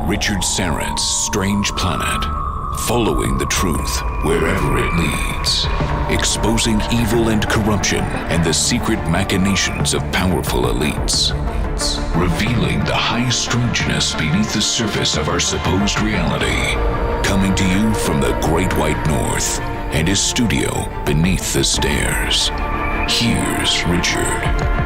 Richard Syrett's Strange Planet. Following the truth wherever it leads. Exposing evil and corruption and the secret machinations of powerful elites. Revealing the high strangeness beneath the surface of our supposed reality. Coming to you from the Great White North and his studio beneath the stairs. Here's Richard.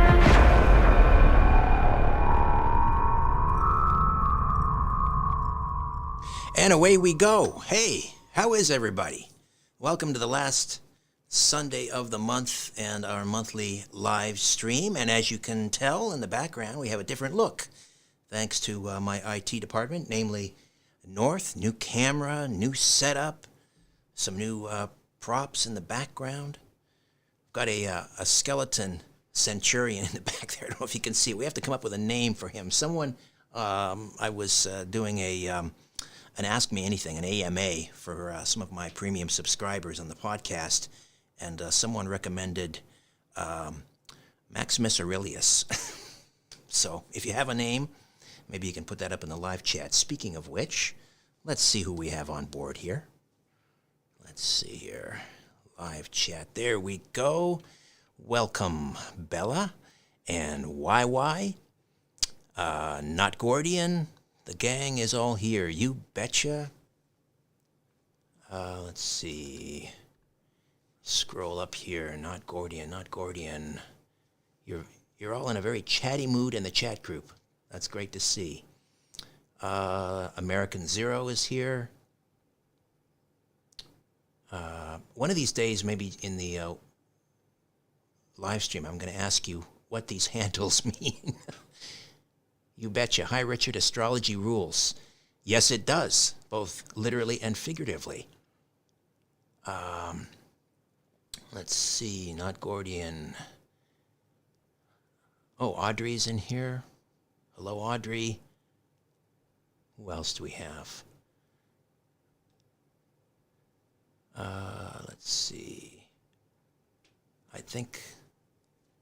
And away we go. Hey, how is everybody? Welcome to the last Sunday of the month and our monthly live stream. And as you can tell in the background, we have a different look. Thanks to my IT department, namely North, new camera, new setup, some new props in the background. Got a skeleton centurion in the back there. I don't know if you can see. We have to come up with a name for him. Someone, I was doing an Ask Me Anything, an AMA, for some of my premium subscribers on the podcast, and someone recommended Maximus Aurelius. So if you have a name, maybe you can put that up in the live chat. Speaking of which, let's see who we have on board here. Let's see here. Live chat. There we go. Welcome, Bella and YY. Not Gordian. The gang is all here. You betcha. Let's see. Scroll up here. Not Gordian. You're all in a very chatty mood in the chat group. That's great to see. American Zero is here. One of these days, maybe in the live stream, I'm going to ask you what these handles mean. You betcha. Hi, Richard. Astrology rules. Yes, it does, both literally and figuratively. Let's see. Not Gordian. Oh, Audrey's in here. Hello, Audrey. Who else do we have? Let's see. I think,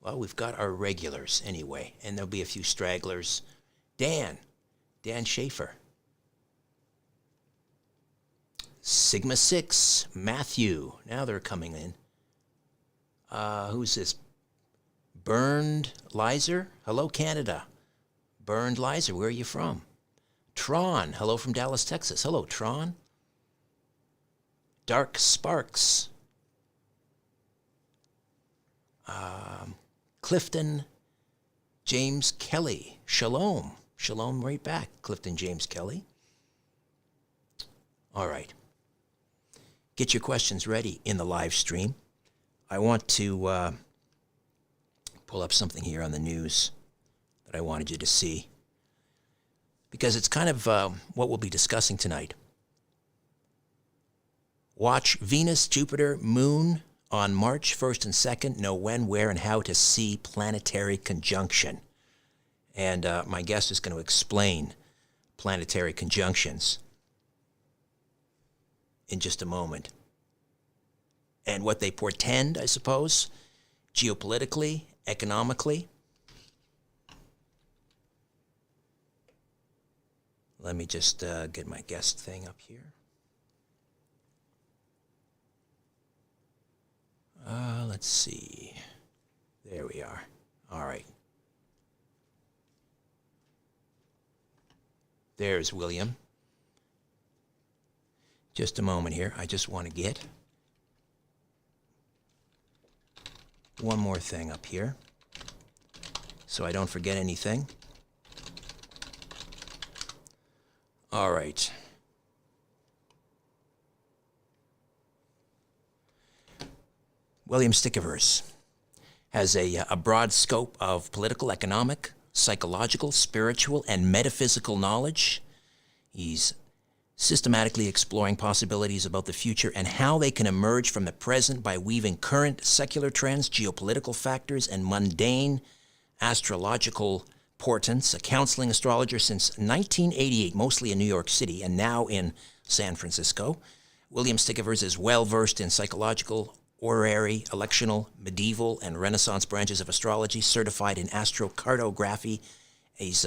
well, we've got our regulars anyway, and there'll be a few stragglers. Dan Schaefer. Sigma 6, Matthew. Now they're coming in. Who's this? Burned Lizer. Hello, Canada. Burned Lizer, where are you from? Tron. Hello from Dallas, Texas. Hello, Tron. Dark Sparks. Clifton James Kelly. Shalom. Shalom right back, Clifton James Kelly. All right. Get your questions ready in the live stream. I want to pull up something here on the news that I wanted you to see, because it's kind of what we'll be discussing tonight. Watch Venus, Jupiter, Moon on March 1st and 2nd. Know when, where, and how to see planetary conjunction. And my guest is going to explain planetary conjunctions in just a moment. And what they portend, I suppose, geopolitically, economically. Let me just get my guest thing up here. Let's see. There we are. All right. There's William. Just a moment here. I just want to get one more thing up here so I don't forget anything. All right. William Stickiverse has a broad scope of political, economic, psychological, spiritual, and metaphysical knowledge. He's systematically exploring possibilities about the future and how they can emerge from the present by weaving current secular trends, geopolitical factors, and mundane astrological portents. A counseling astrologer since 1988, mostly in New York City and now in San Francisco. William Stickiverse is well-versed in psychological, horary, electional, medieval, and Renaissance branches of astrology, certified in astrocartography. He's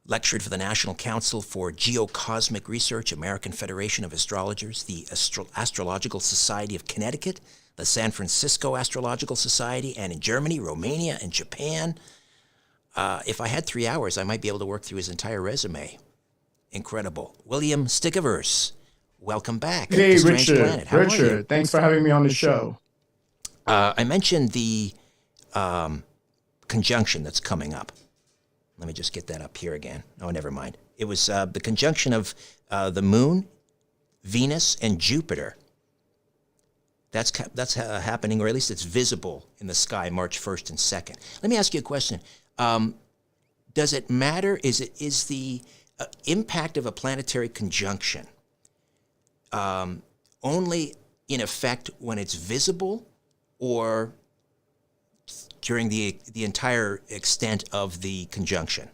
lectured for the National Council for Geocosmic Research, American Federation of Astrologers, the Astrological Society of Connecticut, the San Francisco Astrological Society, and in Germany, Romania, and Japan. If I had 3 hours, I might be able to work through his entire resume. Incredible. William Stigavers, welcome back Hey, to Strange Richard. Planet. How are you? Richard, thanks for having me on the show. I mentioned the conjunction that's coming up. Let me just get that up here again. Oh, never mind. It was the conjunction of the Moon, Venus, and Jupiter. That's happening, or at least it's visible in the sky March 1st and 2nd. Let me ask you a question. Does it matter? Is the impact of a planetary conjunction only in effect when it's visible, or during the entire extent of the conjunction?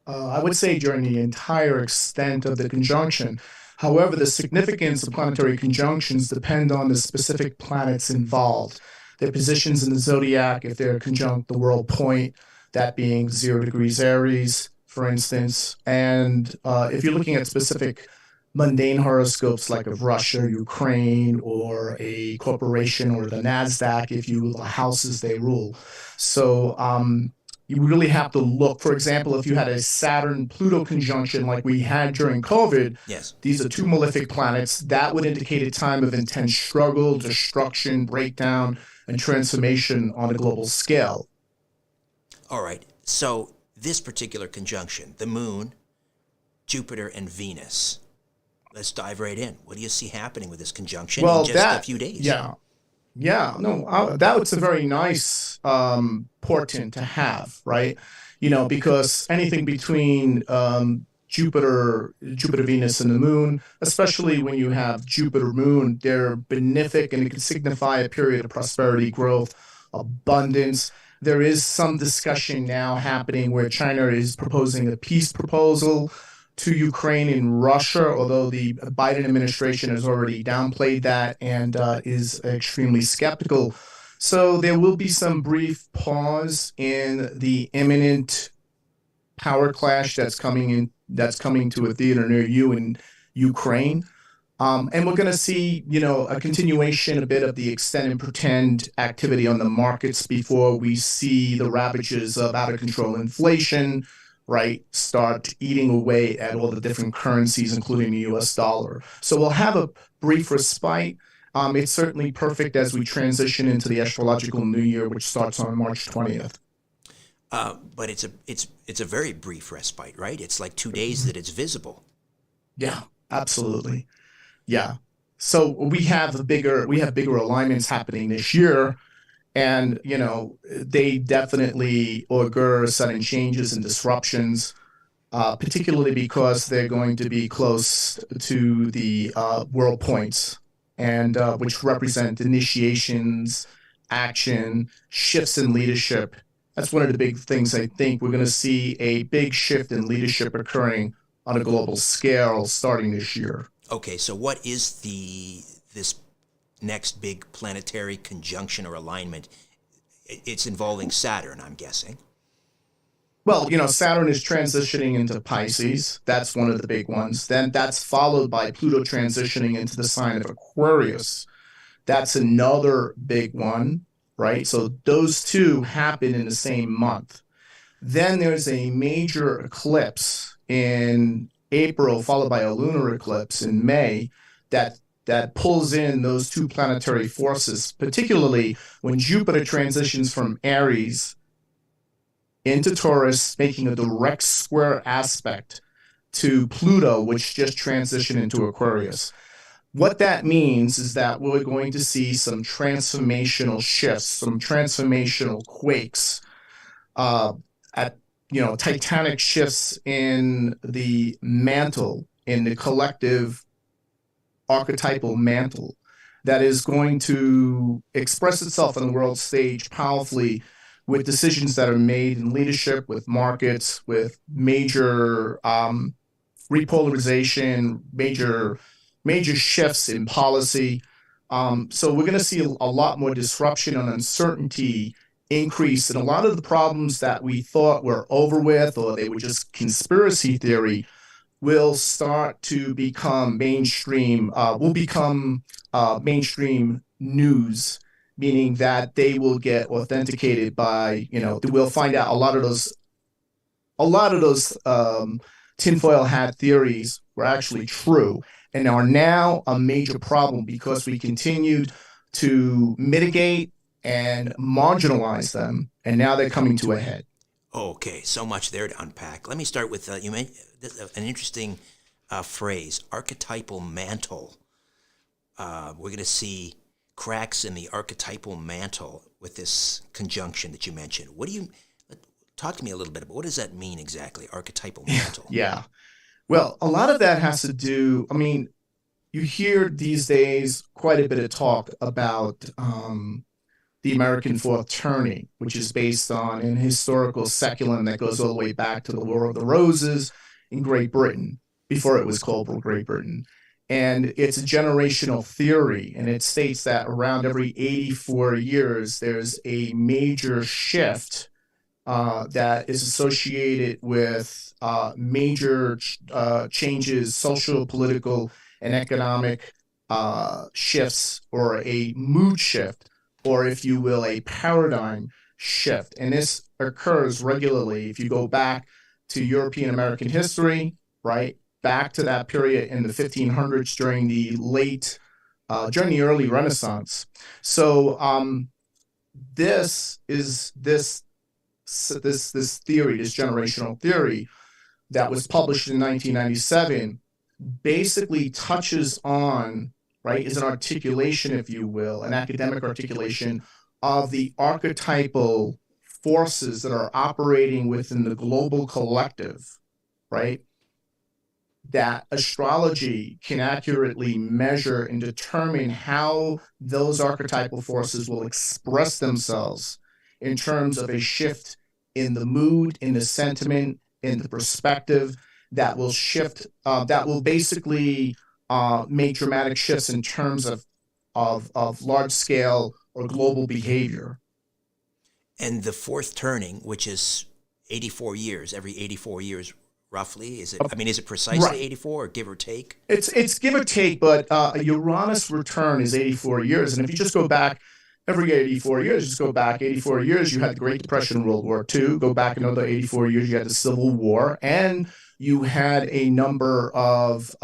I would say during the entire extent of the conjunction. However, the significance of planetary conjunctions depend on the specific planets involved. Their positions in the zodiac, if they're conjunct the world point, that being 0 degrees Aries, for instance. And if you're looking at specific mundane horoscopes like of Russia, Ukraine, or a corporation, or the NASDAQ, if you will, the houses they rule. So you really have to look. For example, if you had a Saturn-Pluto conjunction like we had during COVID, Yes. these are two malefic planets, that would indicate a time of intense struggle, destruction, breakdown, and transformation on a global scale. All right. So this particular conjunction, the Moon, Jupiter, and Venus. Let's dive right in. What do you see happening with this conjunction in just a few days? That was a very nice portent to have, right? Because anything between Jupiter, Venus, and the Moon, especially when you have Jupiter, Moon, they're benefic, and it can signify a period of prosperity, growth, abundance. There is some discussion now happening where China is proposing a peace proposal to Ukraine and Russia, although the Biden administration has already downplayed that and is extremely skeptical. So there will be some brief pause in the imminent power clash that's coming to a theater near you in Ukraine. And we're going to see, a continuation, a bit of the extend and pretend activity on the markets before we see the ravages of out of control inflation, right, start eating away at all the different currencies, including the US dollar. So we'll have a brief respite. It's certainly perfect as we transition into the astrological new year, which starts on March 20th. But it's a very brief respite, right? It's like 2 days that it's visible. Yeah, absolutely. Yeah. So we have bigger alignments happening this year. And, they definitely augur sudden changes and disruptions, particularly because they're going to be close to the world points, and which represent initiations, action, shifts in leadership. That's one of the big things. I think we're going to see a big shift in leadership occurring on a global scale starting this year. Okay, so what is this next big planetary conjunction or alignment? It's involving Saturn, I'm guessing. Well, Saturn is transitioning into Pisces. That's one of the big ones. Then that's followed by Pluto transitioning into the sign of Aquarius. That's another big one, right? So those two happen in the same month. Then there's a major eclipse in April, followed by a lunar eclipse in May, that pulls in those two planetary forces, particularly when Jupiter transitions from Aries into Taurus, making a direct square aspect to Pluto, which just transitioned into Aquarius. What that means is that we're going to see some transformational shifts, some transformational quakes, titanic shifts in the mantle, in the collective archetypal mantle that is going to express itself on the world stage powerfully with decisions that are made in leadership, with markets, with major repolarization, major shifts in policy. So we're going to see a lot more disruption and uncertainty increase. And a lot of the problems that we thought were over with, or they were just conspiracy theory, will start to become mainstream, mainstream news, meaning that they will get authenticated by, we'll find out a lot of those tinfoil hat theories were actually true and are now a major problem because we continued to mitigate and marginalize them, and now they're coming to a head. Okay, so much there to unpack. Let me start with you made an interesting phrase, archetypal mantle. We're going to see cracks in the archetypal mantle with this conjunction that you mentioned. Talk to me a little bit about what does that mean exactly, archetypal mantle? Yeah. Well, a lot of that has to do, you hear these days quite a bit of talk about the American Fourth Turning, which is based on an historical seculum that goes all the way back to the War of the Roses in Great Britain, before it was called Great Britain. And it's a generational theory, and it states that around every 84 years, there's a major shift that is associated with major changes, social, political, and economic shifts, or a mood shift, or if you will, a paradigm shift. And this occurs regularly. If you go back to European American history, right, back to that period in the 1500s during the early Renaissance. So this theory, this generational theory that was published in 1997, basically touches on, right, is an articulation, if you will, an academic articulation of the archetypal forces that are operating within the global collective, right, that astrology can accurately measure and determine how those archetypal forces will express themselves in terms of a shift in the mood, in the sentiment, in the perspective that will shift, that will basically make dramatic shifts in terms of large scale or global behavior. And the fourth turning, which is 84 years, every 84 years roughly, is it precisely right. 84 or give or take? It's give or take, but a Uranus return is 84 years. And if you just go back every 84 years, just go back 84 years, you had the Great Depression and World War II. Go back another 84 years, you had the Civil War. And you had a number of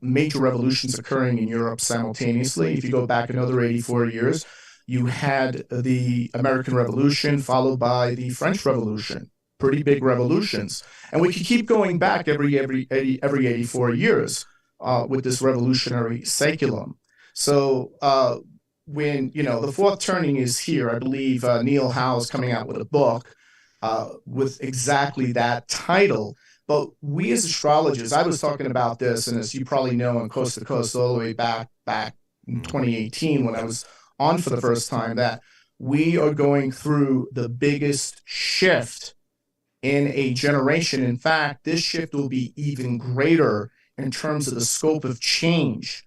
major revolutions occurring in Europe simultaneously. If you go back another 84 years, you had the American Revolution followed by the French Revolution. Pretty big revolutions. And we could keep going back every 84 years with this revolutionary saeculum. So when, the fourth turning is here, I believe Neil Howe is coming out with a book with exactly that title. But we as astrologers, I was talking about this, and as you probably know, on Coast to Coast all the way back in 2018 when I was on for the first time, that we are going through the biggest shift in a generation. In fact, this shift will be even greater in terms of the scope of change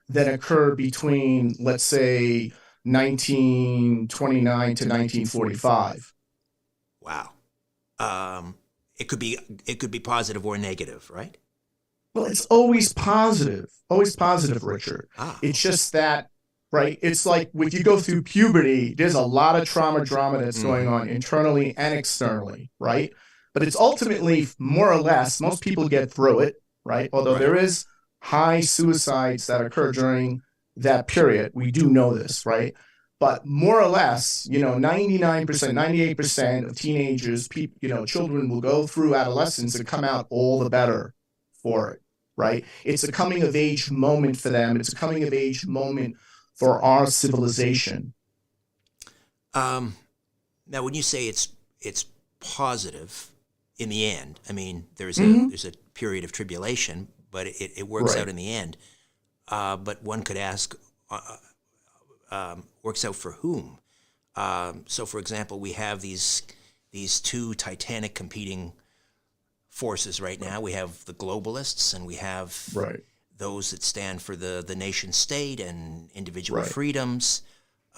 that occurred between, let's say, 1929 to 1945. Wow. It could be positive or negative, right? Well, it's always positive, Richard. It's just that, right? It's like when you go through puberty, there's a lot of drama that's going on internally and externally, right? But it's ultimately more or less, most people get through it, right? Although there is high suicides that occur during that period. We do know this, right? But more or less, 99%, 98% of teenagers, children will go through adolescence and come out all the better for it, right? It's a coming of age moment for them. It's a coming of age moment for our civilization. Now, when you say it's positive in the end, I mean, there's a period of tribulation, but it works out in the end. But one could ask, works out for whom? So, for example, we have these two titanic competing forces right now. We have the globalists, and we have those that stand for the nation state and individual freedoms.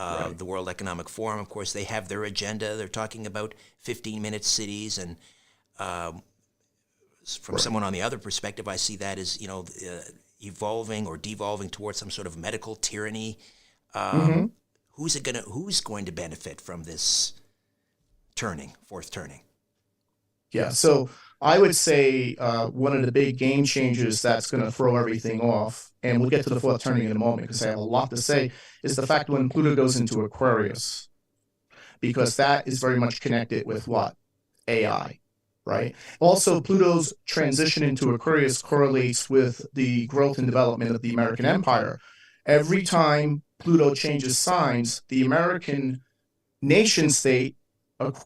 Right. The World Economic Forum, of course, they have their agenda. They're talking about 15-minute cities, and from Right. someone on the other perspective, I see that as evolving or devolving towards some sort of medical tyranny. Mm-hmm. Who's going to benefit from this fourth turning? Yeah. So I would say one of the big game changers that's going to throw everything off, and we'll get to the fourth turning in a moment because I have a lot to say, is the fact when Pluto goes into Aquarius, because that is very much connected with what? AI, right? Also, Pluto's transition into Aquarius correlates with the growth and development of the American Empire. Every time Pluto changes signs, the American nation state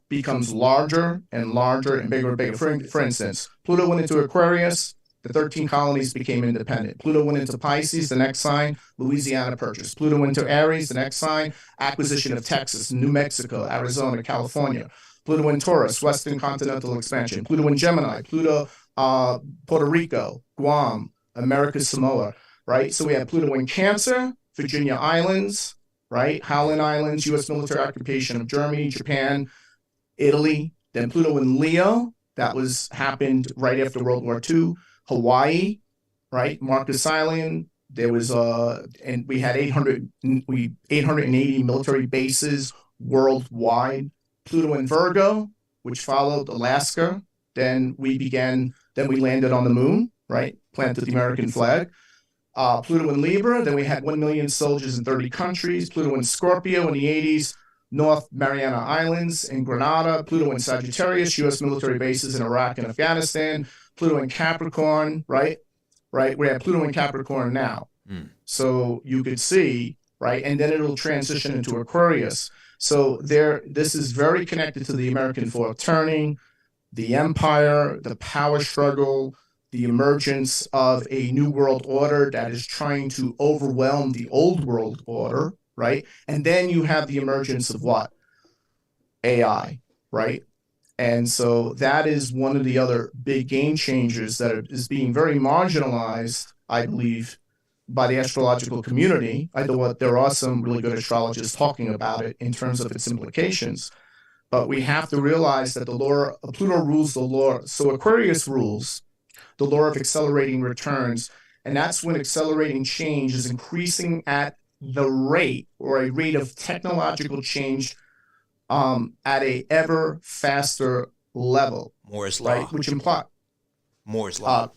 becomes larger and larger and bigger and bigger. For instance, Pluto went into Aquarius, the 13 colonies became independent. Pluto went into Pisces, the next sign, Louisiana Purchase. Pluto went into Aries, the next sign, acquisition of Texas, New Mexico, Arizona, California. Pluto in Taurus, Western continental expansion. Pluto in Gemini, Pluto, Puerto Rico, Guam, America, Samoa, right? So we have Pluto in Cancer, Virginia Islands, right? Howland Islands, U.S. military occupation of Germany, Japan, Italy. Then Pluto in Leo, that happened right after World War II. Hawaii, right? Marcus Island. There was and we had 880 military bases worldwide. Pluto in Virgo, which followed Alaska. Then we landed on the moon, right? Planted the American flag. Pluto in Libra, then we had 1 million soldiers in 30 countries. Pluto in Scorpio in the 80s, North Mariana Islands in Grenada. Pluto in Sagittarius, U.S. military bases in Iraq and Afghanistan. Pluto in Capricorn, right? Right, we have Pluto in Capricorn now. So you could see, right? And then it'll transition into Aquarius. So this is very connected to the American fourth turning, the empire, the power struggle, the emergence of a new world order that is trying to overwhelm the old world order, right? And then you have the emergence of what? AI, right? And so that is one of the other big game changers that is being very marginalized, I believe, by the astrological community. I thought there are some really good astrologists talking about it in terms of its implications. But we have to realize that the law of Pluto rules the law. So Aquarius rules the law of accelerating returns. And that's when accelerating change is increasing at the rate or a rate of technological change at a ever faster level. Moore's law. Right? Which implies Moore's law.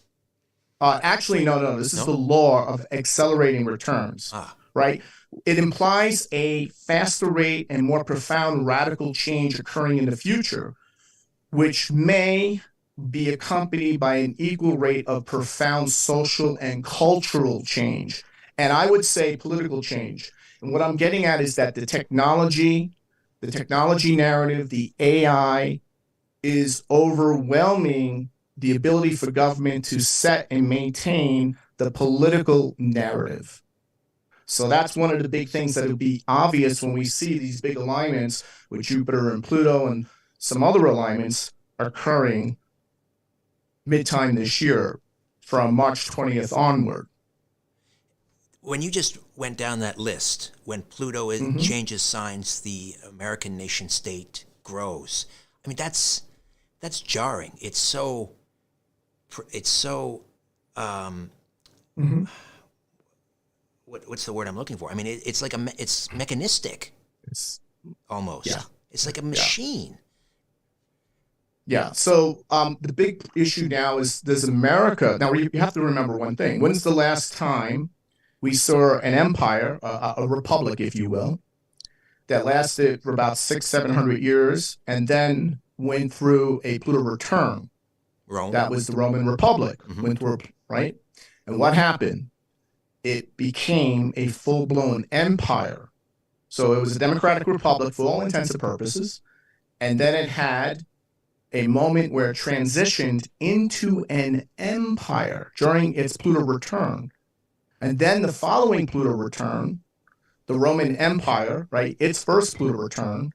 Actually, no. This is the law of accelerating returns. Right? It implies a faster rate and more profound radical change occurring in the future, which may be accompanied by an equal rate of profound social and cultural change. And I would say political change. And what I'm getting at is that the technology narrative, the AI is overwhelming the ability for government to set and maintain the political narrative. So that's one of the big things that will be obvious when we see these big alignments with Jupiter and Pluto and some other alignments occurring mid-time this year from March 20th onward. When you just went down that list, when Pluto changes signs, the American nation state grows. I mean, that's jarring. It's so what's the word I'm looking for? I mean, it's like it's mechanistic. It's almost. Yeah. It's like a machine. Yeah. So the big issue now is does America, now you have to remember one thing. When's the last time we saw an empire, a republic, if you will, that lasted for about 600-700 years and then went through a Pluto return? Rome. That was the Roman Republic. Went through, right? And what happened? It became a full-blown empire. So it was a democratic republic for all intents and purposes. And then it had a moment where it transitioned into an empire during its Pluto return. And then the following Pluto return, the Roman Empire, right, its first Pluto return,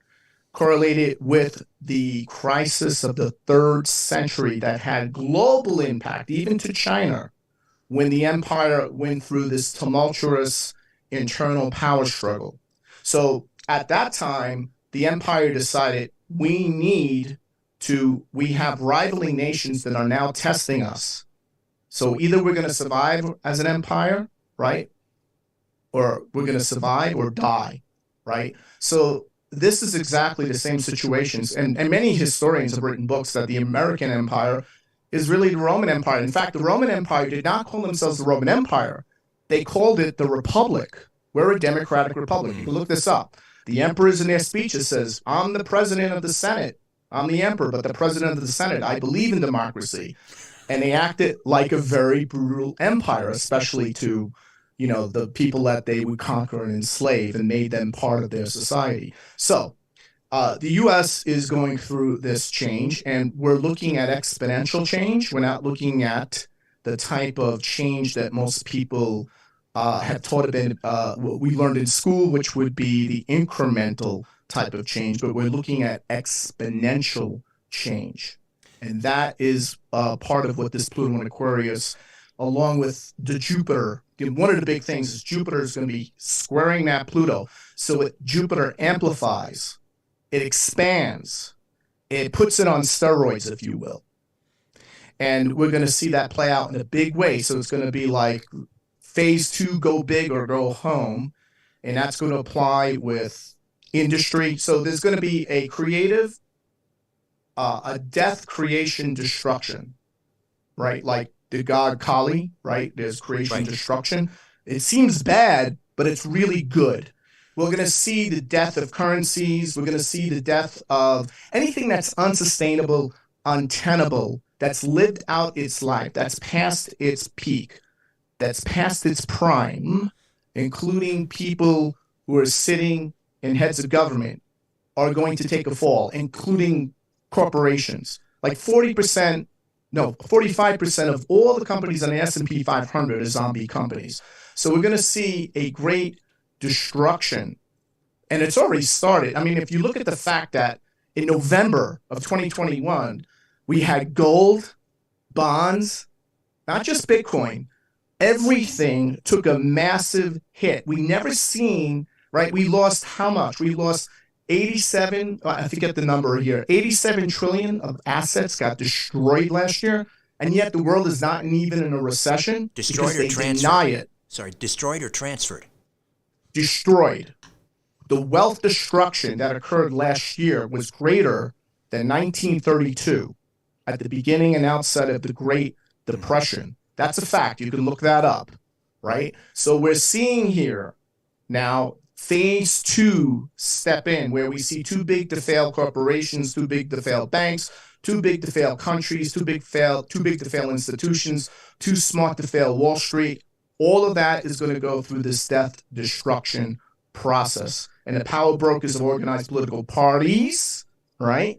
correlated with the crisis of the 3rd century that had global impact, even to China, when the empire went through this tumultuous internal power struggle. So at that time, the empire decided we have rivaling nations that are now testing us. So either we're going to survive as an empire, right? Or we're going to survive or die, right? So this is exactly the same situations. And many historians have written books that the American empire is really the Roman Empire. In fact, the Roman Empire did not call themselves the Roman Empire. They called it the Republic. We're a democratic republic. You can look this up. The emperors in their speeches says, I'm the president of the Senate. I'm the emperor, but the president of the Senate. I believe in democracy. And they acted like a very brutal empire, especially to, the people that they would conquer and enslave and made them part of their society. So the U.S. is going through this change, and we're looking at exponential change. We're not looking at the type of change that most people have taught about, what we learned in school, which would be the incremental type of change, but we're looking at exponential change. And that is part of what this Pluto in Aquarius, along with the Jupiter, one of the big things is Jupiter is going to be squaring that Pluto. So Jupiter amplifies, it expands, it puts it on steroids, if you will. And we're going to see that play out in a big way. So it's going to be like phase 2, go big or go home. And that's going to apply with industry. So there's going to be a creative, a death, creation, destruction, right? Like the god Kali, right? There's creation, destruction. It seems bad, but it's really good. We're going to see the death of currencies. We're going to see the death of anything that's unsustainable, untenable, that's lived out its life, that's past its peak, that's past its prime, including people who are sitting in heads of government are going to take a fall, including corporations. Like 45% of all the companies on the S&P 500 are zombie companies. So we're going to see a great destruction. And it's already started. I mean, if you look at the fact that in November of 2021, we had gold, bonds, not just Bitcoin, everything took a massive hit. We never seen, right? We lost how much? We lost 87, I forget the number here, 87 trillion of assets got destroyed last year, and yet the world is not even in a recession. Destroyed or transferred? Deny it. Sorry, destroyed or transferred? Destroyed. The wealth destruction that occurred last year was greater than 1932 at the beginning and outset of the Great Depression. That's a fact. You can look that up, right? So we're seeing here now phase 2 step in, where we see too big to fail corporations, too big to fail banks, too big to fail countries, too big to fail institutions, too smart to fail Wall Street. All of that is going to go through this death destruction process. And the power brokers of organized political parties, right,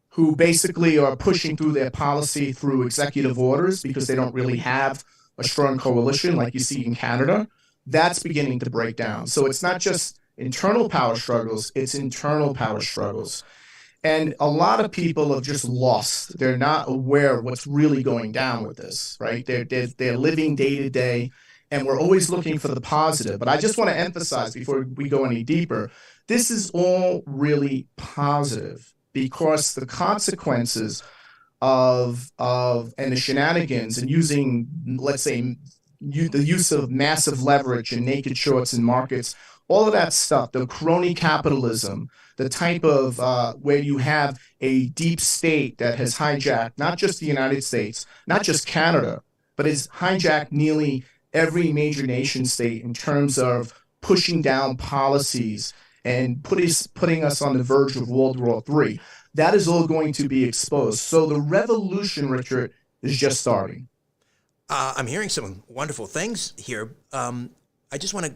who basically are pushing through their policy through executive orders because they don't really have a strong coalition like you see in Canada, that's beginning to break down. So it's not just internal power struggles, it's internal power struggles. And a lot of people have just lost. They're not aware of what's really going down with this, right? They're living day to day, and we're always looking for the positive. But I just want to emphasize before we go any deeper, this is all really positive because the consequences of and the shenanigans and using, let's say, the use of massive leverage and naked shorts in markets, all of that stuff, the crony capitalism, the type of where you have a deep state that has hijacked not just the United States, not just Canada, but has hijacked nearly every major nation state in terms of pushing down policies and putting us on the verge of World War III. That is all going to be exposed. So the revolution, Richard, is just starting. I'm hearing some wonderful things here. I just want to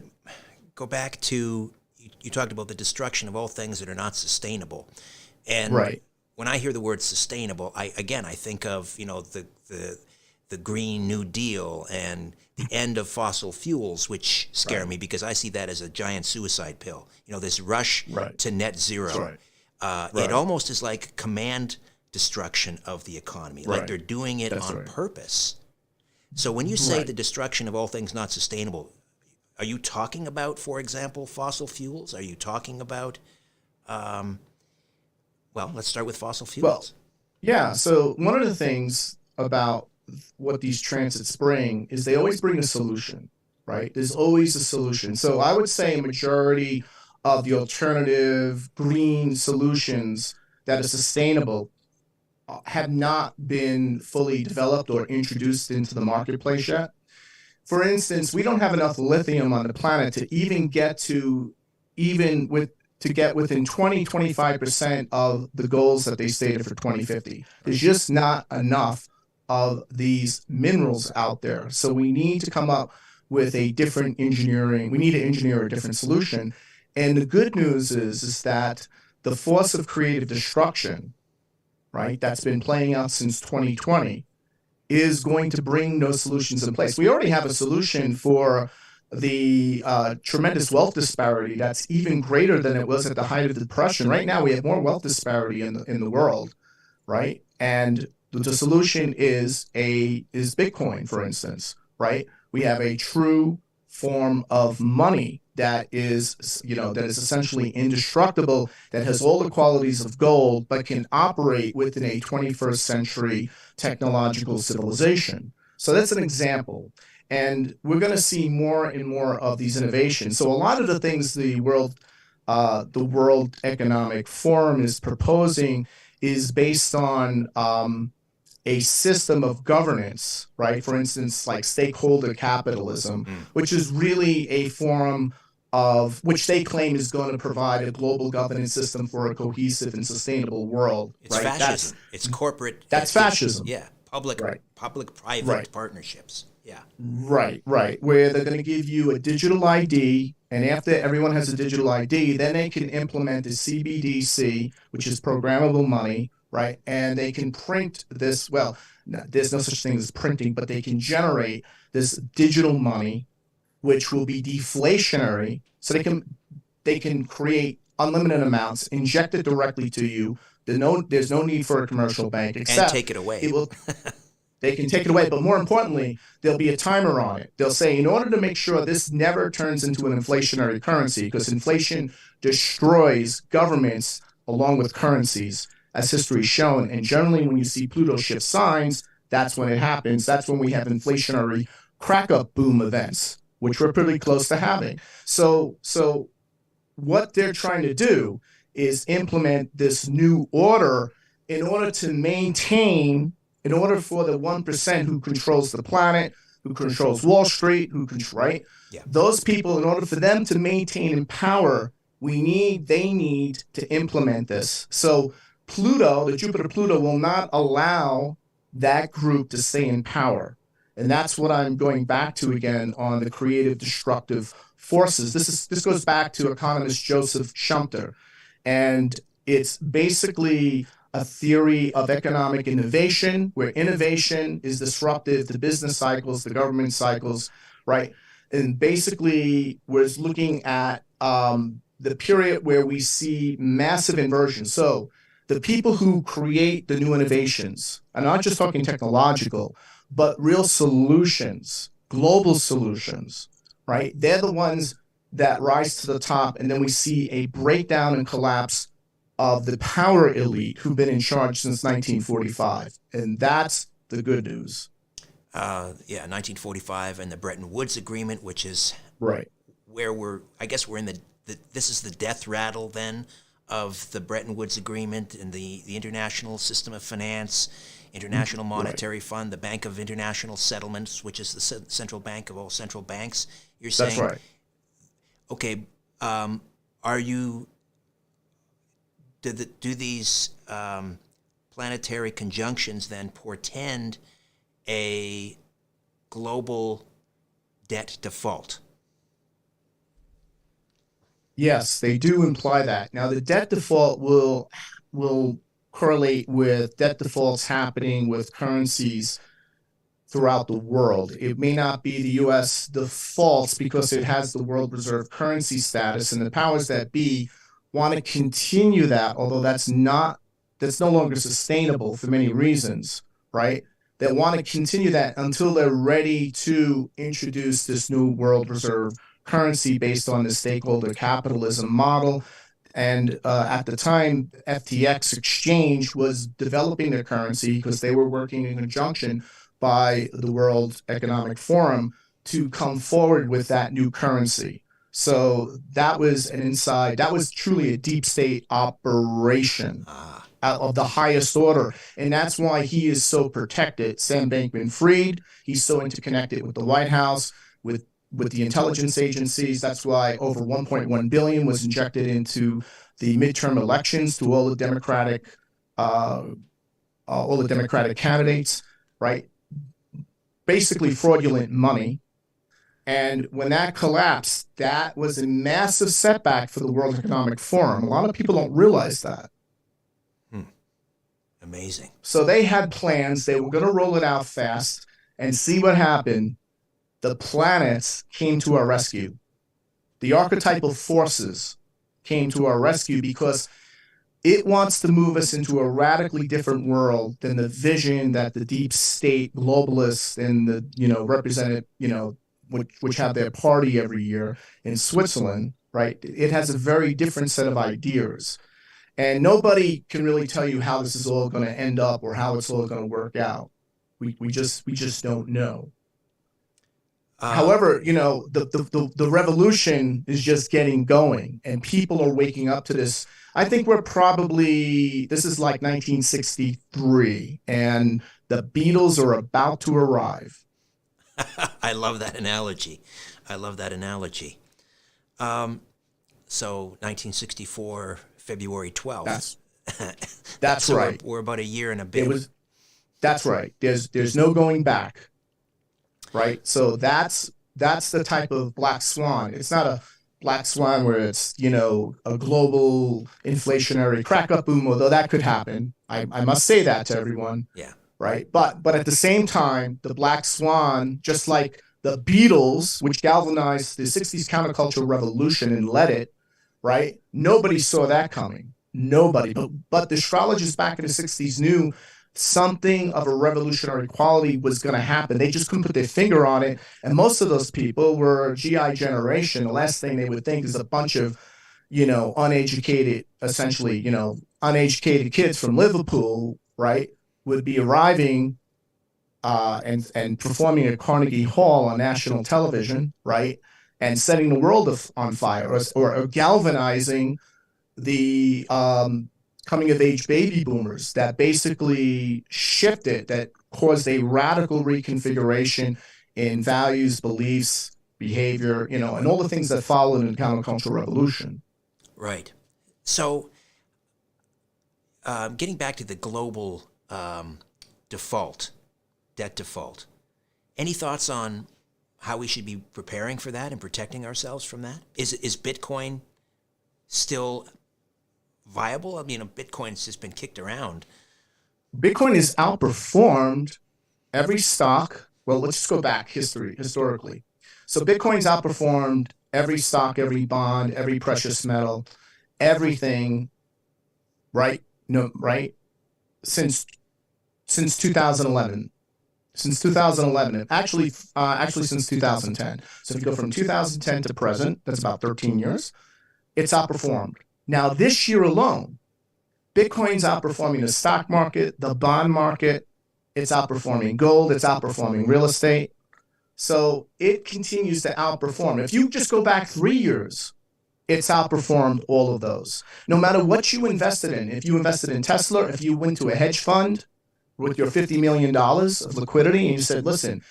go back to, you talked about the destruction of all things that are not sustainable. And right. When I hear the word sustainable, I think of, the Green New Deal and the end of fossil fuels, which scare me because I see that as a giant suicide pill. This rush to net zero. It almost is like command destruction of the economy, like they're doing it on purpose. So when you say the destruction of all things not sustainable, Are you talking about, for example, fossil fuels? Are you talking about, well, let's start with fossil Well, fuels. yeah. So one of the things about what these transits bring is they always bring a solution, right? There's always a solution. So I would say a majority of the alternative green solutions that are sustainable have not been fully developed or introduced into the marketplace yet. For instance, we don't have enough lithium on the planet to even get to even with to get within 20-25% of the goals that they stated for 2050. There's just not enough of these minerals out there. So we need to come up with a different engineering. We need to engineer a different solution. And the good news is that the force of creative destruction, right, that's been playing out since 2020 is going to bring those solutions in place. We already have a solution for the tremendous wealth disparity that's even greater than it was at the height of the Depression. Right now, we have more wealth disparity in the world, right? And the solution is Bitcoin, for instance, right? We have a true form of money that is essentially indestructible, that has all the qualities of gold, but can operate within a 21st century technological civilization. So that's an example. And we're going to see more and more of these innovations. So a lot of the things the World Economic Forum is proposing is based on a system of governance, right? For instance, like stakeholder capitalism, which is really a form of which they claim is going to provide a global governance system for a cohesive and sustainable world. It's right? fascism. It's corporate. That's fascism. Yeah, public-private Right. partnerships. Yeah. Right. Where they're going to give you a digital ID, and after everyone has a digital ID, then they can implement the CBDC, which is programmable money, right? And they can print this. Well, there's no such thing as printing, but they can generate this digital money, which will be deflationary. So they can create unlimited amounts, inject it directly to you. There's no need for a commercial bank, except and take it away. They can take it away, but more importantly, there'll be a timer on it. They'll say, in order to make sure this never turns into an inflationary currency, because inflation destroys governments along with currencies, as history's shown. And generally, when you see Pluto shift signs, that's when it happens. That's when we have inflationary crack-up boom events, which we're pretty close to having. So what they're trying to do is implement this new order in order to maintain, in order for the 1% who controls the planet, who controls Wall Street, right? Yeah. Those people, in order for them to maintain in power, they need to implement this. So Pluto, the Jupiter Pluto, will not allow that group to stay in power. And that's what I'm going back to again on the creative destructive forces. This goes back to economist Joseph Schumpeter. And it's basically a theory of economic innovation, where innovation is disruptive to business cycles, the government cycles, right? And basically, we're looking at the period where we see massive inversion. So the people who create the new innovations, I'm not just talking technological, but real solutions, global solutions, right? They're the ones that rise to the top, and then we see a breakdown and collapse of the power elite who've been in charge since 1945. And that's the good news. 1945 and the Bretton Woods Agreement, which is right where we're in this is the death rattle then of the Bretton Woods Agreement and the international system of finance, International Monetary Fund, the Bank of International Settlements, which is the central bank of all central banks. You're saying, that's right. Okay, do these planetary conjunctions then portend a global debt default? Yes, they do imply that. Now, the debt default will correlate with debt defaults happening with currencies throughout the world. It may not be the U.S. defaults because it has the world reserve currency status, and the powers that be want to continue that, although that's no longer sustainable for many reasons, right? They want to continue that until they're ready to introduce this new world reserve currency based on the stakeholder capitalism model. And at the time, FTX Exchange was developing their currency because they were working in conjunction by the World Economic Forum to come forward with that new currency. So that was that was truly a deep state operation of the highest order. And that's why he is so protected. Sam Bankman-Fried, he's so interconnected with the White House, with the intelligence agencies. That's why over 1.1 billion was injected into the midterm elections to all the Democratic candidates, right? Basically fraudulent money. And when that collapsed, that was a massive setback for the World Economic Forum. A lot of people don't realize that. Amazing. So they had plans. They were going to roll it out fast and see what happened. The planets came to our rescue. The archetypal forces came to our rescue because it wants to move us into a radically different world than the vision that the deep state globalists and the, represented, which have their party every year in Switzerland, right? It has a very different set of ideas. And nobody can really tell you how this is all going to end up or how it's all going to work out. We just don't know. However, the revolution is just getting going, and people are waking up to this. I think this is like 1963, and the Beatles are about to arrive. I love that analogy. So 1964, February 12th. That's so right. We're about a year and a bit. That's right. There's no going back. Right. So that's the type of black swan. It's not a black swan where it's, a global inflationary crack up boom, although that could happen. I must say that to everyone. Yeah. Right. But at the same time, the black swan, just like the Beatles, which galvanized the 60s counterculture revolution and led it, right? Nobody saw that coming. Nobody. But the astrologers back in the 60s knew something of a revolutionary quality was going to happen. They just couldn't put their finger on it. And most of those people were GI generation. The last thing they would think is a bunch of, uneducated kids from Liverpool, right, would be arriving and performing at Carnegie Hall on national television, right, and setting the world on fire or galvanizing the coming of age baby boomers that basically shifted, that caused a radical reconfiguration in values, beliefs, behavior, and all the things that followed in the countercultural revolution. Right. So getting back to the global debt default, any thoughts on how we should be preparing for that and protecting ourselves from that? Is Bitcoin still viable? I mean, Bitcoin's just been kicked around. Bitcoin has outperformed every stock. Well, let's just go back historically. So Bitcoin's outperformed every stock, every bond, every precious metal, everything, right? Since 2011. Since 2011, actually since 2010. So if you go from 2010 to present, that's about 13 years, it's outperformed. Now, this year alone, Bitcoin's outperforming the stock market, the bond market, it's outperforming gold, it's outperforming real estate. So it continues to outperform. If you just go back 3 years, it's outperformed all of those. No matter what you invested in, if you invested in Tesla, if you went to a hedge fund with your $50 million of liquidity and you said, listen,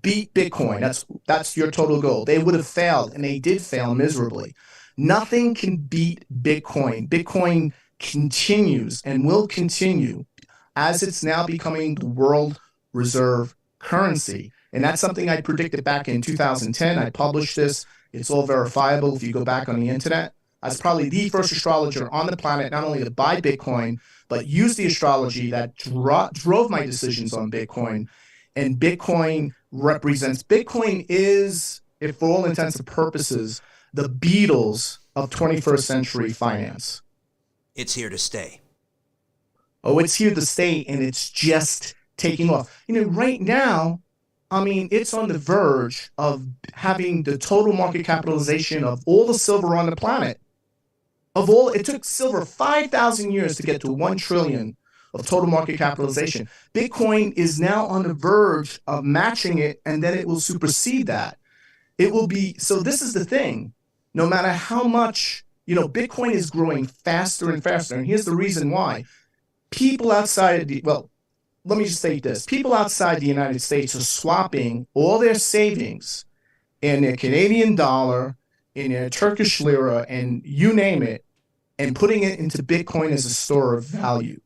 beat Bitcoin, that's your total goal, they would have failed, and they did fail miserably. Nothing can beat Bitcoin. Bitcoin continues and will continue as it's now becoming the world reserve currency. And that's something I predicted back in 2010. I published this. It's all verifiable if you go back on the internet. I was probably the first astrologer on the planet not only to buy Bitcoin, but use the astrology that drove my decisions on Bitcoin. And Bitcoin is, if for all intents and purposes, the Beatles of 21st century finance. It's here to stay. Oh, it's here to stay, and it's just taking off. Right now, I mean, it's on the verge of having the total market capitalization of all the silver on the planet. It took silver 5,000 years to get to 1 trillion of total market capitalization. Bitcoin is now on the verge of matching it, and then it will supersede that. It will be, so this is the thing. No matter how much, Bitcoin is growing faster and faster. And here's the reason why. People outside well, let me just state this. People outside the United States are swapping all their savings in their Canadian dollar, in their Turkish lira, and you name it, and putting it into Bitcoin as a store of value.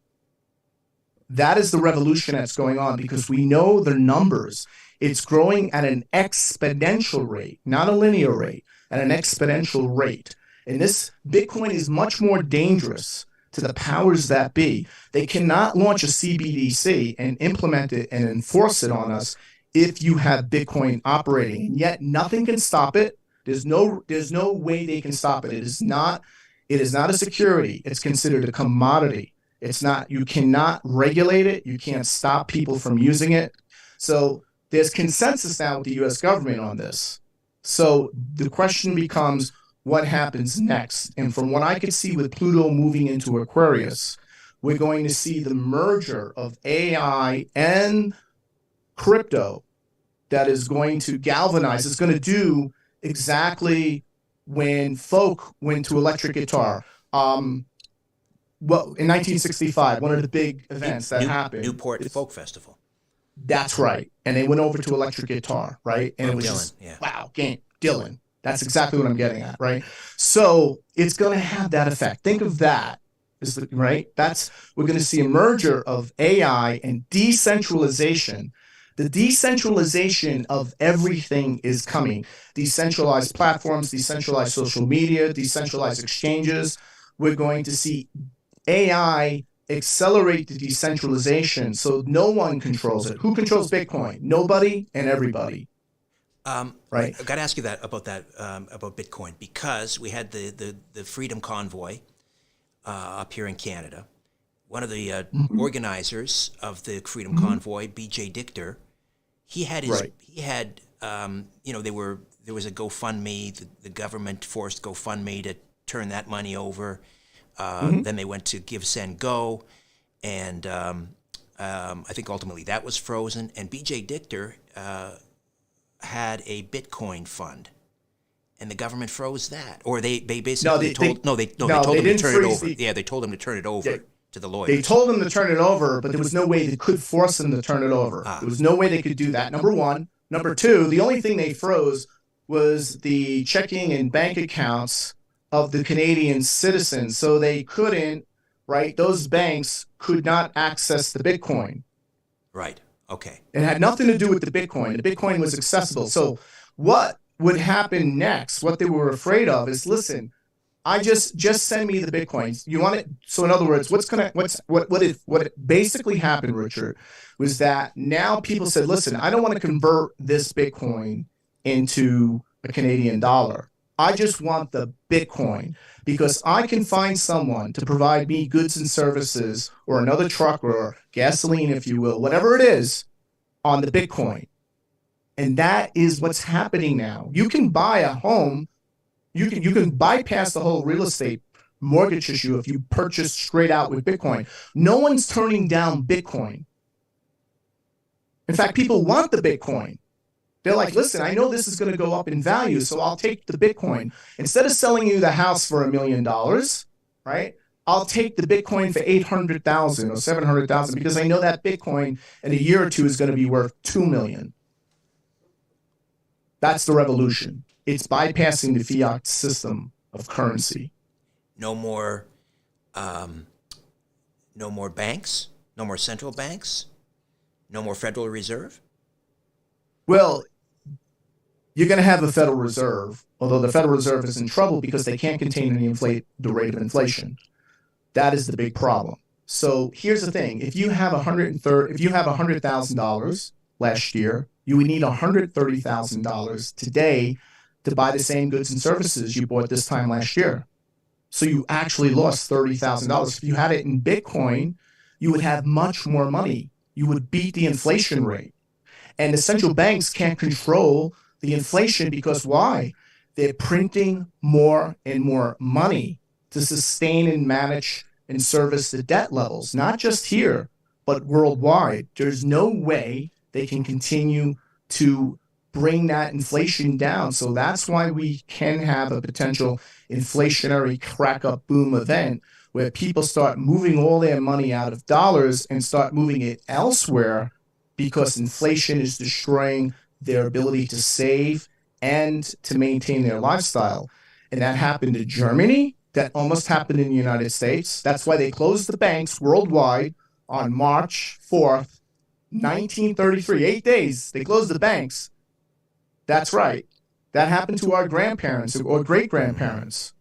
That is the revolution that's going on because we know the numbers. It's growing at an exponential rate, not a linear rate, at an exponential rate. And this Bitcoin is much more dangerous to the powers that be. They cannot launch a CBDC and implement it and enforce it on us if you have Bitcoin operating. And yet nothing can stop it. There's no way they can stop it. It is not a security. It's considered a commodity. It's not, you cannot regulate it. You can't stop people from using it. So there's consensus now with the US government on this. So the question becomes, what happens next? And from what I could see with Pluto moving into Aquarius, we're going to see the merger of AI and crypto that is going to galvanize. It's going to do exactly when folk went to electric guitar. In 1965, one of the big events that happened. Newport Folk Festival. That's right. And they went over to electric guitar, right? And it was Dylan, yeah. Wow, Dylan. That's exactly what I'm getting at, right? So it's going to have that effect. Think of that, right? We're going to see a merger of AI and decentralization. The decentralization of everything is coming. Decentralized platforms, decentralized social media, decentralized exchanges. We're going to see AI accelerate the decentralization so no one controls it. Who controls Bitcoin? Nobody and everybody. Right. I got to ask you about Bitcoin, because we had the Freedom Convoy up here in Canada. One of the organizers of the Freedom Convoy, BJ Dichter, he had there was a GoFundMe. The government forced GoFundMe to turn that money over. Then they went to Give, Send, Go, and I think ultimately that was frozen. And BJ Dichter had a Bitcoin fund, and the government froze that, or they basically told him to turn it over. They told him to turn it over to the lawyers. They told him to turn it over, but there was no way they could force him to turn it over. There was no way they could do that. Number one. Number two, the only thing they froze was the checking and bank accounts of the Canadian citizens, so they couldn't. Right, those banks could not access the Bitcoin. Right. Okay. It had nothing to do with the Bitcoin. The Bitcoin was accessible. So what would happen next? What they were afraid of is, listen, I just send me the Bitcoins. You want it? So in other words, what basically happened, Richard, was that now people said, listen, I don't want to convert this Bitcoin into a Canadian dollar. I just want the Bitcoin, because I can find someone to provide me goods and services, or another truck, or gasoline, if you will, whatever it is, on the Bitcoin. And that is what's happening now. You can buy a home. You can bypass the whole real estate mortgage issue if you purchase straight out with Bitcoin. No one's turning down Bitcoin. In fact, people want the Bitcoin. They're like, listen, I know this is going to go up in value, so I'll take the Bitcoin. Instead of selling you the house for $1 million, right? I'll take the Bitcoin for 800,000 or 700,000 because I know that Bitcoin in a year or two is going to be worth 2 million. That's the revolution. It's bypassing the fiat system of currency. No more banks, no more central banks, no more Federal Reserve. Well, you're going to have a Federal Reserve, although the Federal Reserve is in trouble because they can't contain the rate of inflation. That is the big problem. So here's the thing: if you have $100,000 last year, you would need $130,000 today to buy the same goods and services you bought this time last year. So you actually lost $30,000. If you had it in Bitcoin, you would have much more money. You would beat the inflation rate. And the central banks can't control the inflation because why? They're printing more and more money to sustain and manage and service the debt levels, not just here, but worldwide. There's no way they can continue to bring that inflation down. So that's why we can have a potential inflationary crack up boom event where people start moving all their money out of dollars and start moving it elsewhere because inflation is destroying their ability to save and to maintain their lifestyle. And that happened in Germany. That almost happened in the United States. That's why they closed the banks worldwide on March 4th, 1933. 8 days, they closed the banks. That's right. That happened to our grandparents or great grandparents.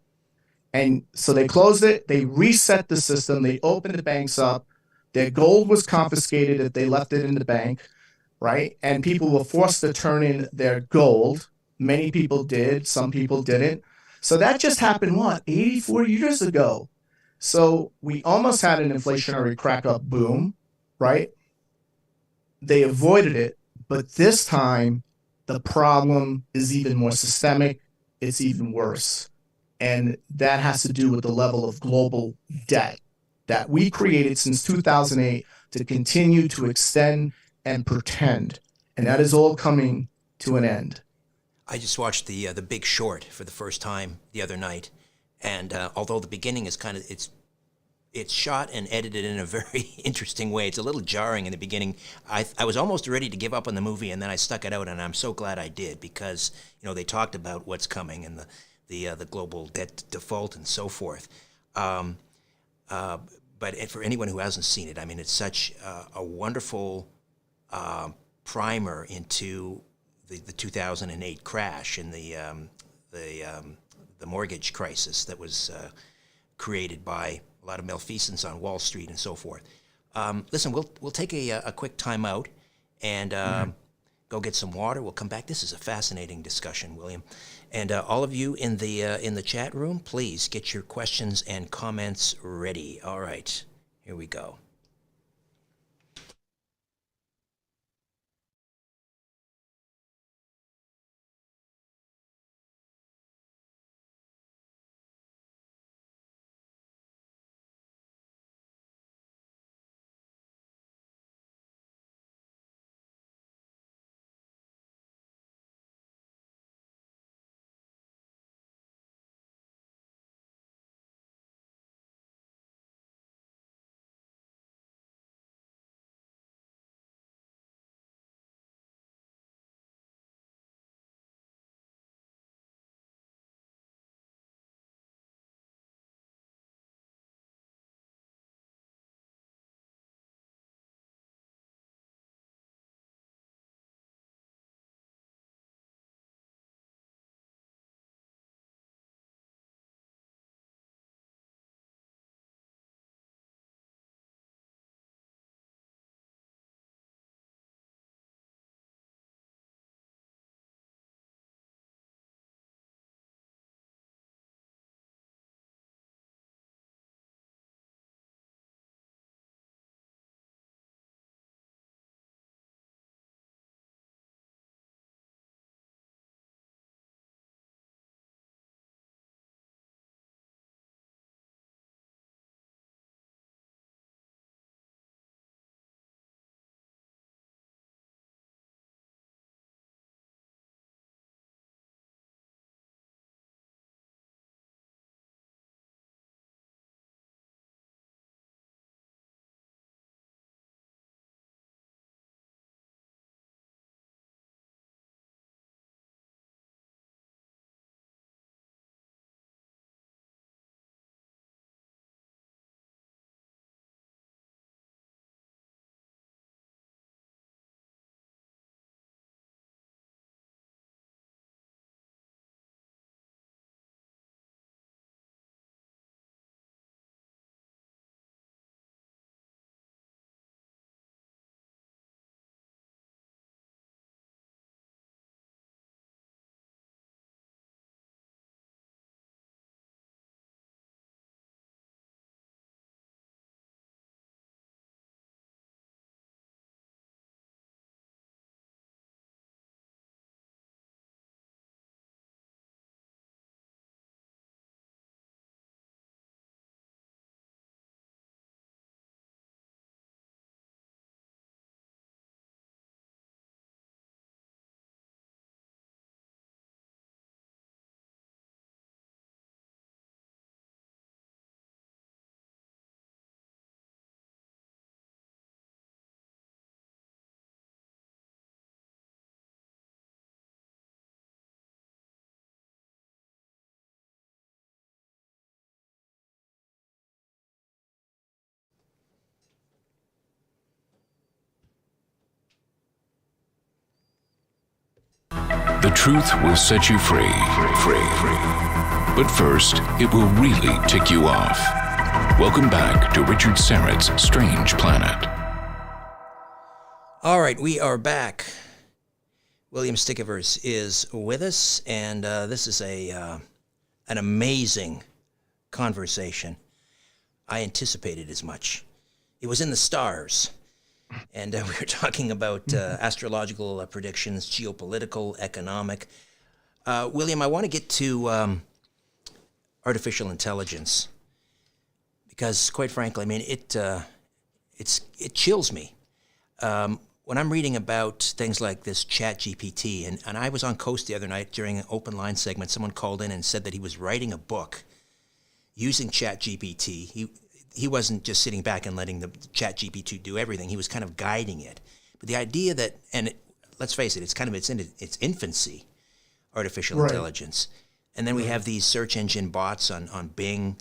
And so they closed it, they reset the system, they opened the banks up. Their gold was confiscated if they left it in the bank, right? And people were forced to turn in their gold. Many people did, some people didn't. So that just happened, what, 84 years ago? So we almost had an inflationary crack up boom, right? They avoided it, but this time the problem is even more systemic, it's even worse. And that has to do with the level of global debt that we created since 2008 to continue to extend and pretend. And that is all coming to an end. I just watched the Big Short for the first time the other night, and although the beginning is kind of it's shot and edited in a very interesting way. It's a little jarring in the beginning. I was almost ready to give up on the movie, and then I stuck it out, and I'm so glad I did because they talked about what's coming and the global debt default and so forth. But for anyone who hasn't seen it, I mean, it's such a wonderful primer into the 2008 crash and the mortgage crisis that was created by a lot of malfeasance on Wall Street and so forth. Listen, we'll take a quick time out and go get some water. We'll come back. This is a fascinating discussion, William. And all of you in the chat room, please get your questions and comments ready. All right, here we go. The truth will set you free. But first, it will really tick you off. Welcome back to Richard Syrett's Strange Planet. All right, we are back. William Stickovers is with us, and this is an amazing conversation. I anticipated as much. It was in the stars. And we were talking about astrological predictions, geopolitical, economic. William, I want to get to artificial intelligence because, quite frankly, I mean, it chills me when I'm reading about things like this ChatGPT. And I was on Coast the other night during an open line segment. Someone called in and said that he was writing a book using ChatGPT. He wasn't just sitting back and letting the ChatGPT do everything. He was kind of guiding it. But the idea that, let's face it, it's kind of its infancy, artificial intelligence. And then we have these search engine bots on Bing